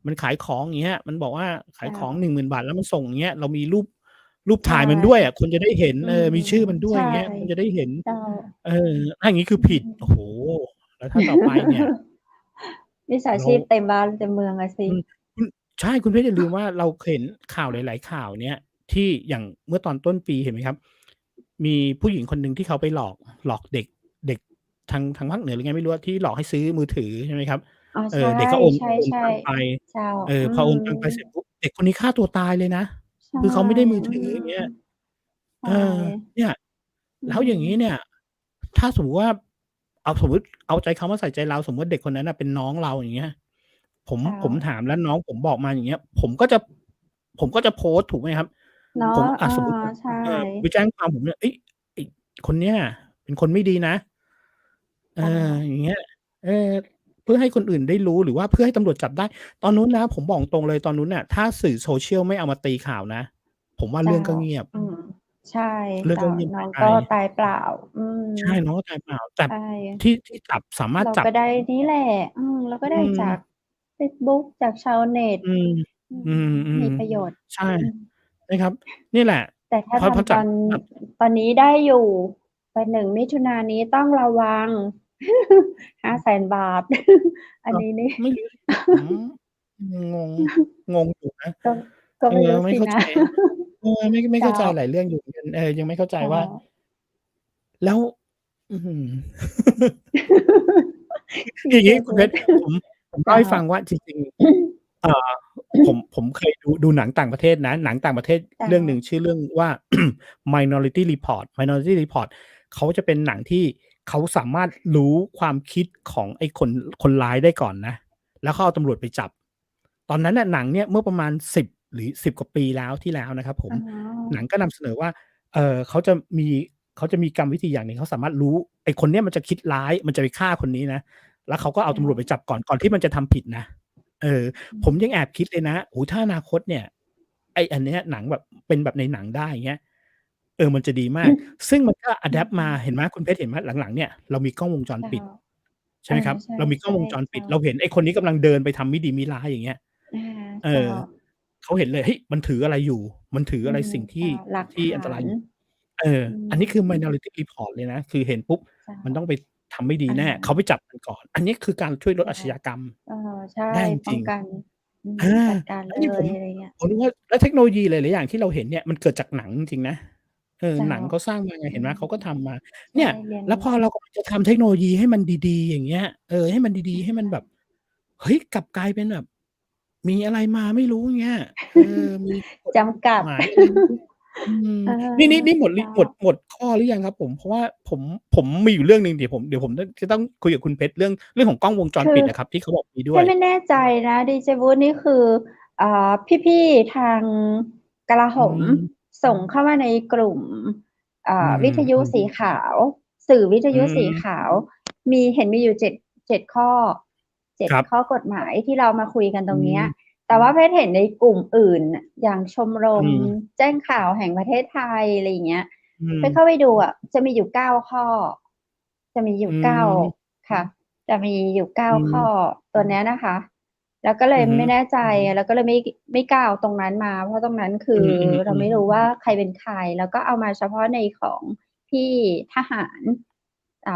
มันขายของอย่างเงี้ยมันบอกว่าขายเจ้าของ10,000บาทแล้วมันส่งอย่างเงี้ยเรามีรูปใช่ถ่ายมันด้วยอะคนจะได้เห็นอืมมีชื่อมันด้วยใช่อย่างเงี้ยคนจะได้เห็นเจ้าเอถ้าอย่างงี้คืออืผิดโอ้โฮม แล้วถ้าต่อไปเนี่ย มิจฉาเราชีพเต็มบ้านเต็มเมืองอะสิอืมคุณใช่คุณเพชรอย่าลืมว่าเราเคยเห็นข่าวหลายๆข่าวเนี่ยที่อย่างเมื่อตอนต้นปีเห็นไหมครับมีผู้หญิงคนหนึ่งที่เขาไปหลอกเด็กทางภาคเหนือหรือไงไม่รู้อะที่หลอกให้ซื้อมือถือใช่ไหมครับอ๋อใช่เด็กก็โอนใช่ตังค์ไปๆเจ้าอืพอโอนตังค์ไปเสร็จมปุ๊บเด็กคนนี้ฆ่าตัวตายเลยนะใช่คือเขาไม่ได้มืออืถืออย่างเงี้ย มใช่เออเนี่ยอืแล้วอย่างงี้เนี่มยถ้าสมมุติว่าสมมุติเอาใจเขามาใส่ใจเราสมมุติเด็กคนนั้นน่ะเป็นน้องเราอย่างเงี้ยผมเจ้าผมถามแล้วน้องผมบอกมาอย่างเงี้ยผมก็จะโพสต์ถูกไหมครับเนาะผมเออสมมุติผมใช่ผมไปแจ้งความผมเนี่ยเฮ้ยไอ้คนเนี้ยเป็นคนไม่ดีนะเออเจ้าอย่างเงี้ยเออเพื่อให้คนอื่นได้รู้หรือว่าเพื่อให้ตำรวจจับได้ตอนนู้นนะผมบอกตรงเลยตอนนู้นน่ะถ้าสื่อ Social ไม่เอามาตีข่าวนะผมว่าเรื่เจ้าองก็เงียบอืมใช่เรื่องเจ้าก็เงียบหายไป น้องก็ตายเปล่าอืมใช่น้องก็ใจเปล่าแต่ใช่ที่จับสามารถจับเราก็ได้นี่แหละเราก็อืได้จากมเฟซบุ๊กจากชาวเน็ตอืมอือืมมมีประโยชน์ๆใช่อืม นะครับนี่แหละแต่ถ้าพอทำตอนจับตอนนี้ได้อยู่แต่1มิถุนายนนี้ต้องระวัง 500,000 บาท อันก็นี้นี่ ไม่รู้สิผมงงงงอยู่นะ ก็ก็ไม่รู้ไม่เข้าใจสินะ ไม่เข้าเจ้าใจหลายเรื่องอยู่เหมือนกันยังไม่เข้าใจเจ้า ว่าแล้วอื้อฮือ อย่างงี้คุณเพชรเฟซบุ๊กผมเล่าเจ้า ให้ฟังว่าจริงๆผมเคยดูหนังต่างประเทศนะหนังต่างประเทศเจ้าเรื่องหนึ่งชื่อเรื่องว่า Minority Report เขาจะเป็นหนังที่เขาสามารถรู้ความคิดของไอ้คนร้ายได้ก่อนนะแล้วเขาเอาตำรวจไปจับตอนนั้นน่ะหนังเนี่ยเมื่อประมาณ10หรือ10กว่าปีแล้วที่แล้วนะครับผมอ๋อหนังก็นำเสนอว่าเอ่อเขาจะมีเขาจะมีกรรมวิธีอย่างหนึ่งเขาสามารถรู้ไอ้คนเนี้ยมันจะคิดร้ายมันจะไปฆ่าคนนี้นะ แล้วเขาก็เอาเจ้าตำรวจไปจับก่อนที่มันจะทำผิดนะเอออืผมยังแอมบคิดเลยนะโอ้โฮถ้าอนาคตเนี่ยไอ้อันเนี้ยหนังแบบเป็นแบบในหนังได้อย่างเงี้ยมันจะดีมากซึ่งมันก็อะอืแดปต์มาเห็นไหมมคุณเพชรเห็นไหมหลังๆเนี่ยเรามีกล้องวงจรเจ้าปิดเอใช่ไหมครับอใช่เรามีกล้องวงจรๆเจ้าปิดเราเห็นไอ้คนนี้กำลังเดินไปทำไม่ดีไม่ร้ายอย่างเงี้ยอาเอเจ้าอเขาเห็นเลยเฮ้ยมันถืออะไรอยู่มันถืออะไรสิ่งที่เจ้าหลักที่ฐานอันตรายอยู่อือันนี้คือ ม Minority Report เลยนะคือเห็นปุ๊บเจ้ามันต้องไปทำไม่ดีอาแน่เขาไปจับมันก่อนอันนี้คือการช่วยลดเจ้าอาชญากรรม เออใช่ได้จริงป้องกันๆอาจัดการเลแล้วนี่ผมยอะไรเงี้ยผมนึกว่าแล้วเทคโนโลยีหลายๆอย่างที่เราเห็นเนี่ยมันเกิดจากหนังจริงๆนะ เจ้าหนังเขาสร้างมาไง อืเห็นไหม ม เขาก็ทำมา ใชเนี่่ย เรียน แล้วพอเรากำลังจะทำเทคโนโลยีให้มันดี ๆ อย่างเงี้ย ให้มันดี ๆ ให้มันแบบ เฮ้ย กลับกลายเป็นแบบ มีอะไรมาไม่รู้ เงี้ย มีกฎจำกัด หมายอะไรไม่รู้ อืม เออ นี่หมดลิ เจ้า หมดข้อหรือยังครับผม? เพราะว่าผมมีอยู่เรื่องหนึ่ง เดี๋ยวผมจะต้องคุยกับคุณเพชรเรื่องของกล้องวงจครืปิอ ดอะครับ ที่เขาบอกมีเดพ้วย ชรไม่แน่ใจนะดีเจวุฒินี่คือ พี่ ๆ ทางกลาโหอืมม ส่งเข้ามาในกลุ่ม อืวิทยุสีม ขาว สื่อวิทอืยุสีม ขาว เห็นมีอยู่ 7 ข้อ 7 ครับ ข้อกฎหมายที่เรามาคุยกันตอืรงเนี้ย ม แต่ว่าเพชรเห็นในกลุ่มอื่นน่ะ อย่างชมรมอืม แจ้งข่าวแห่งประเทศไทย อะไรอย่างเงี้ย อืเพชรม เข้าไปดูอะจะมีอยู่ 9 ข้อ จะมีอยูอื่ 9 ม ค่ะ จะมีอยู่ อื9 ข้อ ม ตัวเนี้ยนะคะ เราก็เลอือฮึ ยไม่แน่ใจเราก็เลยไม่กล้าเอาตรงนั้นมา เพราะตรงนั้นคือืออ เราไม่ๆ ๆ รู้ว่าใครเป็นใคร เราก็เอามาเฉพาะในของพี่ทหาร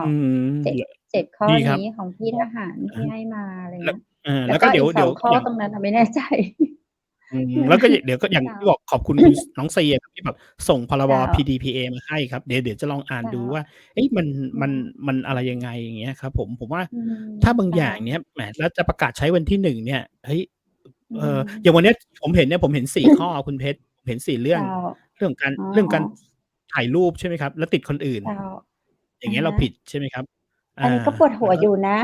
อืม 7 ล 7 ข้อดีคนรัีบ ้ของพี่ทหารอทะี่ฮะ ให้มา อะไรแล้ว เงี้ย แแลล้้วก็เดวก็อี๋ก ยว 2 ข้ออย่าง ตรงนั้นน่ะไม่แน่ใจ แล้วก็เดี๋ยวก็อย่างเจ้า ที่บอกขอบคุณคุณ น้องซีอะที่แบบส่งพรเบ จ้า PDPA มาให้ครับ เดี๋ยวจะลองอ่านเจ้า ดูว่า เอ๊ะ เนาะ มันอะไรยังไง อย่างเงี้ยครับผม ผมว่าอืม ถ้าบางเจ้อย่างา เนี้ย แหม แล้วจะประกาศใช้วันที่ 1 เนี่ย เฮ้ย อือย่างวันเนี้ยม ผมเห็น 4 ข้อคุณเพชร ผมเห็น 4 เรื่เอจง ้า เรื่องของการ อ๋อ เรื่องการถ่ายรูป ใช่ไหมครับ แล้วติดคนอื่น เจ้า อย่อางะเงี้ย ฮเราะ ผิด ใช่ไหมครับ อันนี้ก็ปวดแหลั้วก็ วอยู่นะ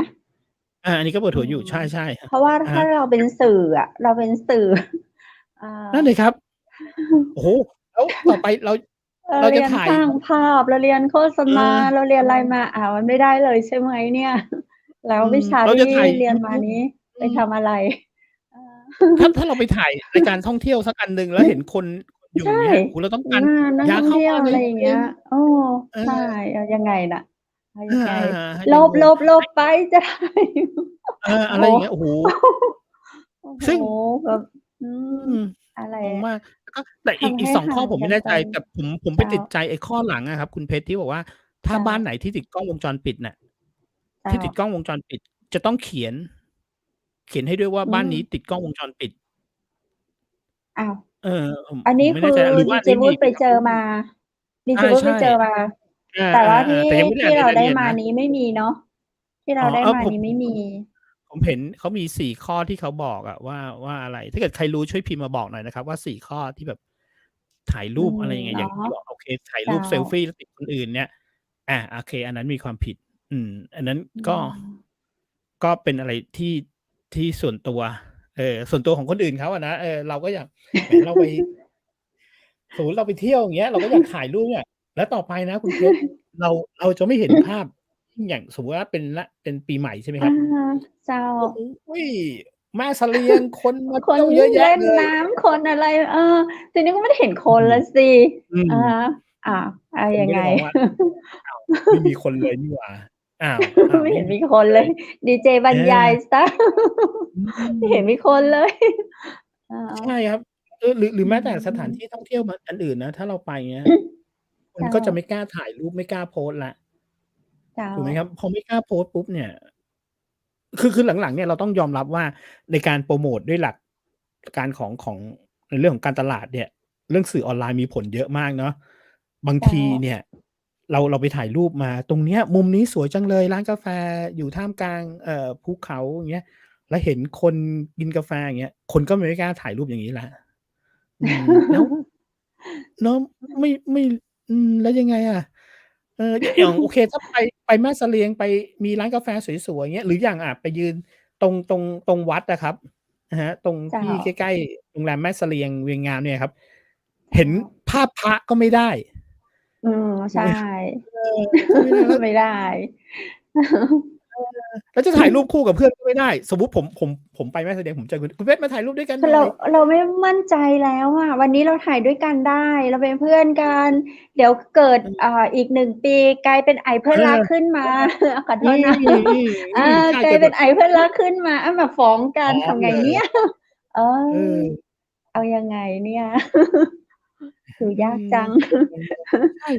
อันนี้ก็ปวดอืหัวอยู่ ม ใช่ ๆ เพราะว่าอะฮถ้าะ เราเป็นสื่ออะ เราเป็นสื่อ เอ่อ นั่นสิครับ โอ้โฮ แล้วต่อไปเรา เราเราเจระียนถ่าย สร้างภาพ เราเรียนโฆษณา เออ เราเรียนอะไรมา อ้าว มันไม่ได้เลยใช่ไหมเนี่ย แล้ววิชาเราที่จะถ่ายเรียนยูทูบ มานี้อืไปทม ำอะไร? เออ ถ้าเราไปถ่ายรายการท่องเที่ยวสักอันหนึ่ง แล้วเห็นคนอยูใ่ชอย่ างเงี้ย โอ้โฮ เราต้องการ นักท่ออย่าเงเที่ยว ข้ามาเลอะไรอย่างเงี้ย ยตัวเอง เออ เออ ใช่ เอายังไงน่ะ เอาเออ ยังไง ๆ ๆ หลบ ยังงง ๆ ๆ ไปจะถ่าย โอ้อะโไรฮ อย่างเงี้ย โอ้โฮ โอ้โฮ ซึ่ง แบบ อือืม ม อะไรอะ งงมาก แล้วก็แต่ทอีำใก ห้2 หข่้อางผมไกมั่นไป แน่ใจ แต่ผมเไปจ้า ติดใจไอ้ข้อหลังอะครับคุณเพชร ที่บอกว่า ถ้เาจ้า บ้านไหนที่ติดกล้องวงจรปิดน่ะ เจ้ที่ติดา กล้องวงจรปิด จะต้องเขียนให้ด้วยว่าอืบ้านนี้ม ติดกล้องวงจรปิด อ้าว เออ อันผนมี้คไม่แน่ืใจ อหรือวด่าีอันนี้มีเจวุฒิไปไหมครับ? เจอมา ดีใเจวุฒิชไป่ เจอมา ๆ อา แต่ว่าที่ ๆ ๆ แต่ยังไม่ได้ทอ่ีา่นในเราไดรายละ้เอียดนะ มานี้ไม่มีเนาะ ที่อเ๋ราอ ได้มานี้ไม่มี ผมเห็นเขามี 4 ข้อที่เขาบอกอะว่าอะไร ถ้าเกิดใครรู้ช่วยพิมพ์มาบอกหน่อยนะครับว่า 4 ข้อที่แบบถ่ายอรืูป ม อะไรยังไง เนาอย่ะ างที่บอก โอเค ถ่ายเจรู้ปเซลฟีา แล้วติดคนอื่นเนี่ย โอเค อันนั้นมีความผิด อันนั้นอืก็ ม ก็เป็นอะไรที่ส่วนตัว ส่วนตัวของคนอื่นเขาอะนะ เราก็อยาก แหม เราไป สมมุติเราไปเที่ยว อย่างเงี้ย เราก็อยากถ่ายรูปเนี่ย แล้วต่อไปนะคุณเพชร เราจะไม่เห็นภาพ อย่างสมมุติว่าเป็นปีใหม่ ใช่ไหมอคะรับ ฮะ เจ้า โอ้โฮ แม่เสลียง คนมาเคนที่ยวเยอะแยเล่ะนนเลย ้ำ คนอะไร ทีนี้ก็ไม่ได้เห็นคอืม นแล้วสิ อืม อะฮะ อ้าว เอาคนยังไง ก็จะมองว่า อ้าว ไม่มีคนเลยนี่หว่า อ้าว ไไม่ม่เห็นมีมีคนเลย คนเลย ดีเจบรอรยายา เสีย อืไม่เห็นมีม คนเลย เออ ใช่ครับ หรืออืแม้แต่สถานม ที่ท่องเที่ยวอันอื่นนะ ถ้าเราไปเงี้ย คเจน้า ก็จะไม่กล้าถ่ายรูป ไม่กล้าโพสต์แล้ว เจ้า ถูกไหมครับ พอไม่กล้าโพสต์ปุ๊บเนี่ย คือหลัง ๆ เนี่ยเราต้องยอมรับว่า ในการโพรโมตด้วยหลักการของในเรื่องของการตลาดเนี่ย เรื่องสื่อออนไลน์มีผลเยอะมากเนาะ บางเจ้ทีา เนี่ยเราไปถ่ายรูปมา ตรงเนี้ยมุมนี้สวยจังเลย ร้านกาแฟอยู่ท่ามกลาง ภูเขา อย่างเงี้ย แล้วเห็นคนกินกาแฟ อย่างเงี้ย คนก็ไม่กล้าถ่ายรูปอย่างงี้แล้ว แล้ว เนาะ ไม่ แล้วยังไงอะ อย่างโอเค ถ้าไปแม่เสลียง ไปมีร้านกาแฟสวย ๆ อย่างเงี้ย หรืออย่างไปยืนตรงวัดอะครับ อะฮะ ตรงเจ้ที่ใา กล้ ๆ โรงแรมแม่เสลียงเวียงงามเนี่ยครับ เจเ้ห็นา ภาพพระก็ไม่ได้ ถใูชกไหมครับ? ่ ก็ไม่ได้ แล้ว ไม่ได้ แล้วจะถ่ายรูปคู่กับเพื่อนก็ไม่ได้ สมมุติผมไปแม่เสลียง ผมเจอคุณเพชรมาถ่ายรูปด้วยกันคหือน่อย เราไม่มั่นใจแล้วอะ วันนี้เราถ่ายด้วยกันได้ เราเป็นเพื่อนกัน เดี๋ยวเกิด อืม อีก 1 ปีกลายเป็นไอเพื่อนรักขึ้นมา ขอโทอืษนะ ใช่ กลเากิดแบบ ยเป็นไอเพื่อนรักขึ้นมา มาฟ้องกัฟ้น ทำไงองเลเย นี่ย เอเอ ออ เอายังไงเนี่ย ดูอืยากจัง ใช่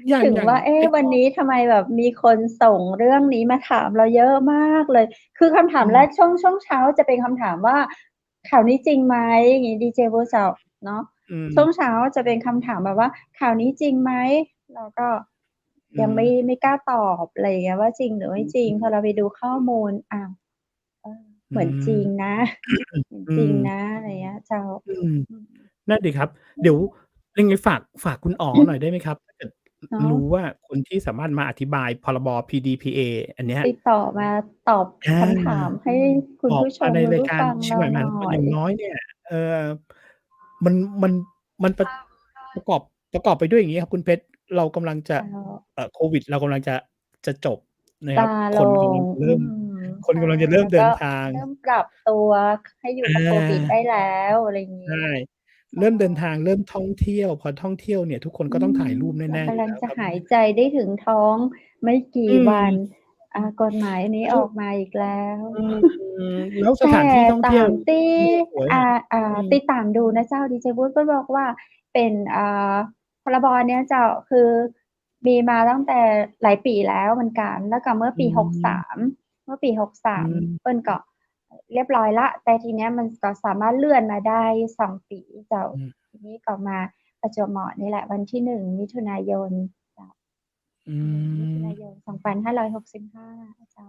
อย่างถึงว่า ไอ้ขวั้อ นนี้ทำไมแบบมีคนส่งเรื่องนี้มาถามเราเยอะมากเลย คือคำถอาืม มแรกช่วงเช้าจะเป็นคำถามว่า ข่าวนี้จริงไหม? อย่างงี้ ดีเจวุฒิเนาะ อืมช่วงเช้าจะเป็นคำถามแบบว่าข่าวนี้จริงไหมเราก็อืยังมไม่กล้าตอบอะไรอย่างเงี้ยว่าจริงหรือไม่จริงพอเราไปดูข้อมูลอ้าวเอออืเหมือนจริงมนะเหมือนอืจริงมนะอะไรเงี้ยเจ้าอืม อืมนั่นดิครับเดี๋ยวยังไงฝากคุณอ๋อหน่อยได้ไหมครับถ้าเกิดเนาะรู้ว่าคนที่สามารถมาอธิบายพรบ PDPA อันเนี้ยติดต่อมาตอบอาคำถามให้คุณออกมาผู้ชมคุณในรายการผู้ฟังเชียงใหม่มเราหน่อยหานครอย่างน้อยเนี่ยเอ่อมันมันมันประกอบไปด้วยอย่างงี้ครับคุณเพชรเรากำลังจะเจ้า โควิดเรากำลังจะจบนะคซารับลคนกำงลังจะเริ่มคนใช่กำลังจะเริ่มแล้วก็เดินทางเริ่มปรับตัวให้อยู่อกับโควิดได้าแล้วอะไรอย่างใช่งี้ใช่เริ่มเดินทางเริ่มท่องเที่ยวพอท่องเที่ยวเนี่ยทุกคนอืก็ต้องถ่ายมรูปเราแน่ๆอยู่กำลังจะแล้วครับ หายใจได้ถึงท้องไม่กี่อืวันมกฎหมายนี้แล้วออกมาอีกแล้วอืมแล้วสแต่ถานที่ท่องเที่ยวตามที่สวยๆอ่าอะอืมติดตามดูนะเจ้าดีเจวุฒิก็บอกว่าเป็นพรบเนี้ยเจ้าคือมีมาตั้งแต่หลายปีแล้วเหมือนกันแล้วก็เมื่ออืปีม63เมื่อปีอื63มเปิ้นก็เรียบร้อยแล้วแต่ทีเนี้ยมันก็สามารถเลื่อนมาได้2ปีเจ้าอืมทีนี้ก็มาประจวบเหมาะนี่แหละวันที่1มิถุนายนเจ้าอื1มิถุมนายน2565เจ้า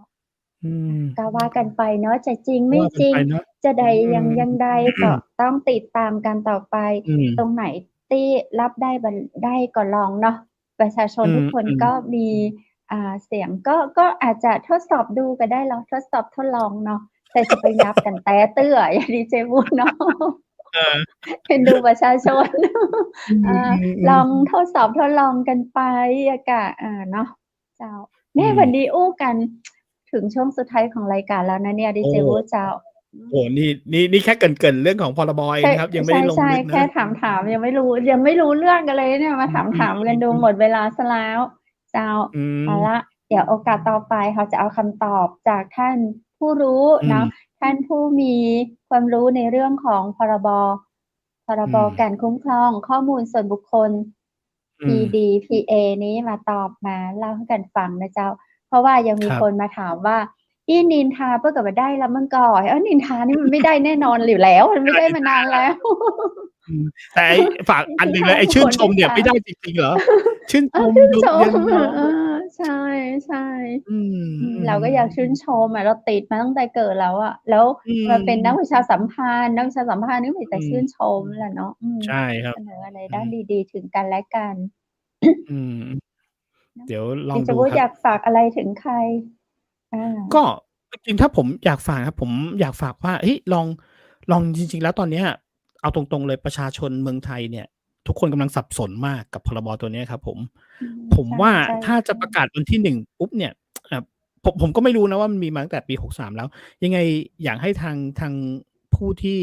อืมก็ว่ากันไปเนาะจะจริงไม่ว่ากันจริงไปเนาะจะใดอืมยังใดก็ต้องติดตามกันต่อไปอืมตรงไหนที่รับได้ได้ก็ลองเนาะประชาชนอืทุกคนมก็มีเสียงก็อาจจะทดสอบดูก็ได้เนาะทดสอบทดลองเนาะแต่จะไปยับกันแต๊เตื้ออย่างที่เจพูดเนาะ เออเอ็นดูประชาชน อืมอาอืลองมทดสอบทดลองกันไปอะกะเนาะเจ้าอืแม่มวันนี้อู้กันถึงช่วงสุดท้ายของรายการแล้วนะเนี่ยดีโอ้เจโว้เจ้าอืมโอ้โฮนี่แค่เกริ่นๆเรื่องของพรบเองใช่นะครับยังไม่ได้ลงใช่ลึกนะๆแค่ถามๆยังไม่รู้เรื่องกันเลยเนี่ยมาถามๆกันดูหมดอืมเวลาเสียแล้วเจ้าอืเอามละเดี๋ยวโอกาสต่อไปเราจะเอาคำตอบจากท่านผู้รู้อืมเนาะท่านผู้มีความรู้ในเรื่องของพรบอืมการคุ้มครองข้อมูลส่วนบุคคล อืม PDPA นี้มาตอบมาเล่าให้กันฟังนะเจ้าเพราะว่ายังครับ มีคนมาถามว่าอีนินทาเพื่อกับว่าได้แล้วมันก่อยนินทานี่มันไม่ได้แน่นอนอยู่แล้วมันไม่ได้มานานแล้ว อืมแต่ไอ้ฝากอันหนึ่งเลยไอ้ชื่นชมเนี่ยไม่ได้จริงๆเหรอชื่นชมชื่นชมยกยันน้องใช่อืมอืเราก็อยากชื่นมชมเราติดมาตั้งแต่เกิดแล้วอะแล้วอืมาเป็นนักประมชาสัมพันธ์นี่มีแต่อืมชื่นชมแหละเนาะใช่ครับเสนออะไรอืมด้านดีๆถึงกันและกัน อืมเนาะเดี๋ยวลองอยากจะว่าดูครับอยากฝากอะไรถึงใครอาก็จริงๆถ้าผมอยากฝากครับผมอยากฝากว่าเฮ้ยลองจริงๆแล้วตอนเนี้ยเอาตรงๆเลยประชาชนเมืองไทยเนี่ยทุกคนกำลังสับสนมากกับพรบตัวเนี้ยครับผมผมใช่ว่าถ้าจะประกาศๆวันที่1ปุ๊บเนี่ยอ่าผมก็ไม่รู้นะว่ามันมีมาตั้งแต่ปี63แล้วยังไงอยากให้ทางผู้ที่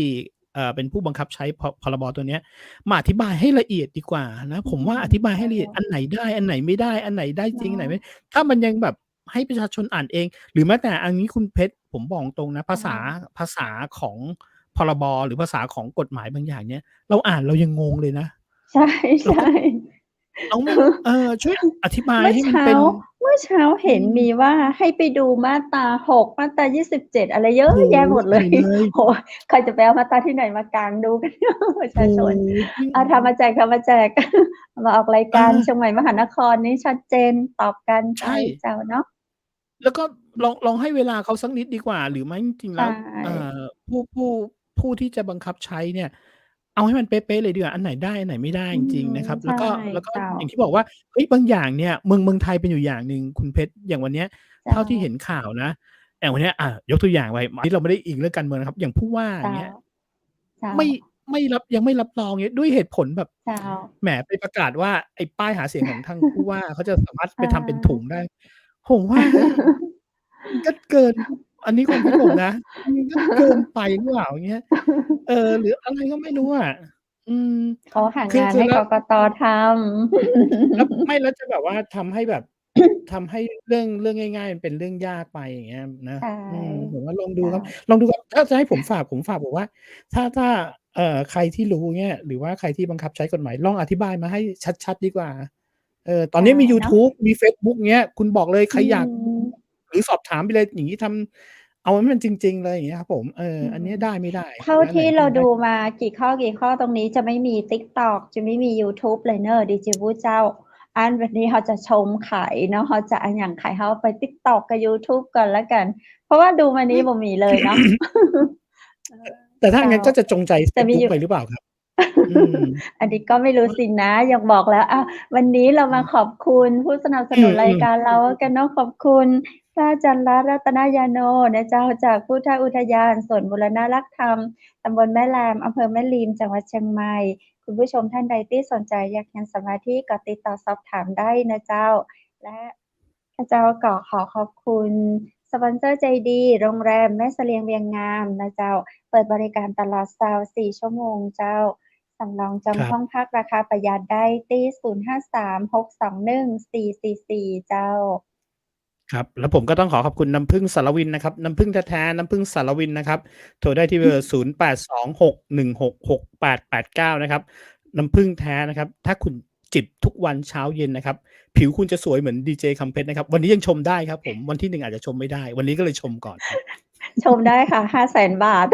เป็นผู้บังคับใช้พรบตัวเนี้ยมาอธิบายให้ละเอียดดีกว่านะผมว่าอธิบายให้เจ้าละเอียดอันไหนได้อันไหนไม่ได้อันไหนได้จริงอันไหนเนาะไม่ถ้ามันยังแบบให้ประชาชนอ่านเองหรือแม้แต่อันนี้คุณเพชรผมบอกตรงนะเจ้าภาษาของพรบหรือภาษาของกฎหมายบางอย่างเนี่ยเราอ่านเรายังงงเลยนะใช่เราก็เราไม่รู้ช่วยอธิบายเมื่อเช้าให้มันเป็นอืเห็นมมีว่าให้ไปดูมาตรา6มาตรา27อะไรเยอะโอ้โฮแยะหมดเลย ใหญ่เลย โอ้โฮใครจะไปเอามาตราที่ไหนมากางดูกันประชาโอ้ชนโฮยิ่งทำมาแจกเอามาออกรายเอการอเชียงใหม่มหานครนี่ชัดเจนตอบกันไปใช่ เจ้าเนาะแล้วก็ลองให้เวลาเขาสักนิดดีกว่าหรือไม่จริงๆใชแล้วเอ่่อผู้ผู้ผู้ที่จะบังคับใช้เนี่ยเอาให้มันเป๊ะๆเลยดีกว่าอันไหนได้อันไหนไม่ได้อืจริงๆนะครับแล้ใช่วก็เจ้าอย่างที่บอกว่าเฮ้ยบางอย่างเนี่ยเมืองไทยเป็นอยู่อย่างหนึ่งคุณเพชรอย่างวันเนี้ยเจ้าเท่าที่เห็นข่าวนะอย่างวันเนี้ยยกตัวอย่างไปอันนี้เราไม่ได้อิงเรื่องการเมืองนะครับอย่างผู้ว่าอย่างเจ้าเงี้ยเจ้าไม่ยังไม่รับรองเงี้ยด้วยเหตุผลแบบเจ้าแหมไปประกาศว่าไอ้ป้ายหาเสียงของทางผู้ว่าเขาจะสามารถอไปทำเป็นถุงา ได้ผมว่าเฮ้ย มันก็เกินอันนี้ความคิดผมนะมันก็เกินไปหรือเปล่าอย่างเงี้ยหรืออะไรก็ไม่รู้อะอืมเขาหางานให้คือแล้วกกตทแล้วำ ไม่แล้วจะแบบว่าทำให้แบบทำให้เรื่องง่ายๆมันเป็นเรื่องยากไปอย่างเงี้ยนะใช่ผมว่าลองดูครับเจ้าลองดูครับถ้าจะให้ผมฝากบอกว่าถ้าใครที่รู้เงี้ยหรือว่าใครที่บังคับใช้กฎหมายลองอธิบายมาให้ชัดๆดีกว่าตอนใช่นี้มียูเนาะทูบมีเฟซบุ๊กเงี้ยคุณบอกเลยใคอืรอยากมหรือสอบถามไปเลยอย่างงี้ เอาให้มันจริง ๆ เลยอย่างเงี้ยครับผมอันนี้ได้ไม่ได้เท่าและอันไหนที่ที่มันได้เราดูมากี่ข้อตรงนี้จะไม่มี TikTok จะไม่มียูทูบเลยเนอะดีเจวู้เจ้า อันวันนี้เขาจะชมขายเนาะเขาจะอันอย่างขายเขาไป TikTok กับยูทูบก่อนแล้วกัน เพราะว่าดูมานี้บ่มีเลยเนาะ แต่ถ้างั้นก็จะจงใจเฟ จะ ซ มี บุ๊ก อยู่ ไปหรือเปล่าครับ อันนี้ก็ไม่รู้สินะยังบอกแล้ววันนี้เรามาขอบคุณผู้สนับสนุนรายการเรากันเนาะขอบคุณพระอาจารย์รัตนยาโนนะเจ้าจากพุทธอุทยานสวนบูรณรักธรรมตำบลแม่แลมอำเภอแม่ริมจังหวัดเชียงใหม่คุณผู้ชมท่านใดที่สนใจอยากเรียนสมาธิก็ติดต่อสอบถามได้นะเจ้าและข้าเจ้าก็ขอขอบคุณสปอนเซอร์ใจดีโรงแรมแม่เสลียงเวียงงามนะเจ้าเปิดบริการตลอด24 ชั่วโมงเจ้าสำรองจองห้องพักราคาประหยัดได้ที่053-621-444เจ้าครับแล้วผมก็ต้องขอขอบคุณน้ำผึ้งสารวินนะครับน้ำผึ้งแท้ๆน้ำผึ้งสารวินนะครับโทรได้ที่เบอร์0826166889นะครับน้ำผึ้งแท้นะครับถ้าคุณจิบทุกวันเช้าเย็นนะครับผิวคุณจะสวยเหมือนดีเจคำเพชรนะครับวันนี้ยังชมได้ครับผมวันที่1อาจจะชมไม่ได้วันนี้ก็เลยชมก่อนครับชมได้ค่ะ 500,000 บาท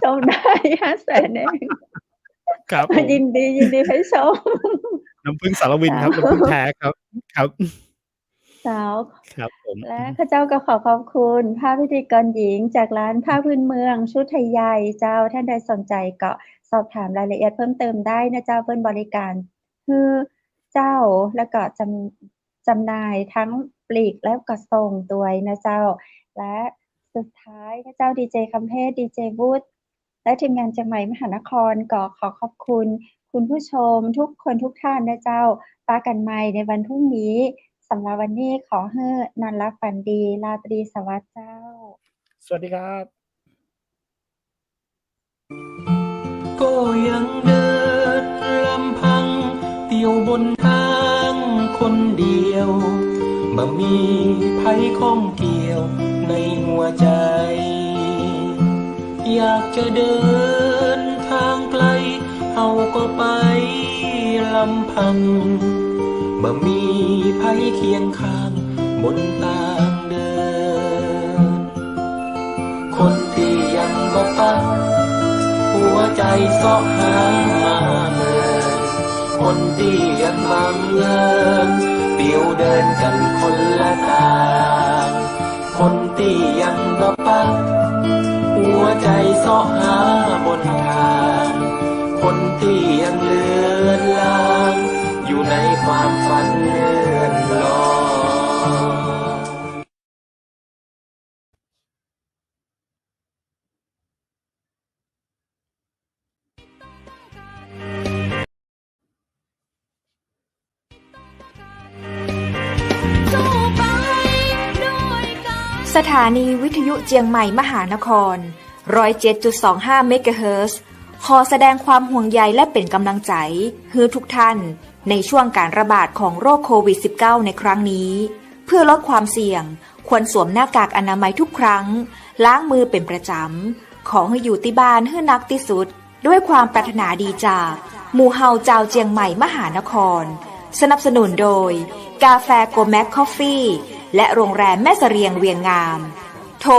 ชมได้ 500,000 เองครับผมยินดีให้ชมน้ำผึ้งสารวินครับน้ำผึ้งแท้ครับเจ้าครับผมและข้าเจ้าก็ขอขอบคุณผ้าพิธีกรหญิงจากร้านผ้าพื้นเมืองชุดไทยใหญ่เจ้าท่านใดสนใจก็สอบถามรายละเอียดเพิ่มเติมได้นะเจ้าเพิ่นบริการคือเจ้าแล้วก็จำหน่ายทั้งปลีกและก็ส่งด้วยนะเจ้าและสุดท้ายข้าเจ้าดีเจคำเพชรดีเจวุฒิและทีมงานเชียงใหม่มหานครก็ขอขอบคุณคุณผู้ชมทุกคนทุกท่านนะเจ้าปากันใหม่ในวันพรุ่งนี้สำหรับวันนี้ขอให้นอนหลับฝันดีราตรีสวัสดิ์เจ้าสวัสดีครับก็ยังเดินลำพังเดี่ยวบนทางคนเดียวบ่มีภัยข้องเกี่ยวในหัวใจอยากจะเดินทางไกลเอาก็ไปลำพังบ่มีภัยเคียงข้างบนทางเดินคนที่ยังบ่ฟังหัวใจเสาะหามาเมินคนที่ยังบังเอิญเดี่ยวเดินกันคนละทางคนที่ยังบ่ปักหัวใจเสาะหาบนทางคนที่ยังเลือนลางอยู่ในความฝันเลื่อนลอยสถานีวิทยุเจียงใหม่มหานคร 107.25 เมกะเฮิรตซ์ ขอแสดงความห่วงใยและเป็นกำลังใจให้ทุกท่านในช่วงการระบาดของโรคโควิด -19 ในครั้งนี้เพื่อลดความเสี่ยงควรสวมหน้ากากอนามัยทุกครั้งล้างมือเป็นประจำขอให้อยู่ที่บ้านให้นักที่สุดด้วยความปรารถนาดีจากหมู่เฮาเจ้าเจียงใหม่มหานครสนับสนุนโดยกาแฟโกแม็กคอฟฟี่และโรงแรมแม่เสรียงเวียงงามโทร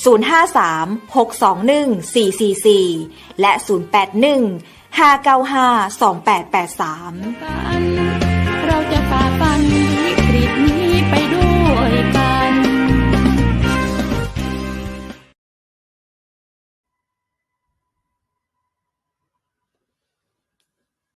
053-621-444 และ 081-595-2883 เราจะฝ่าฟัน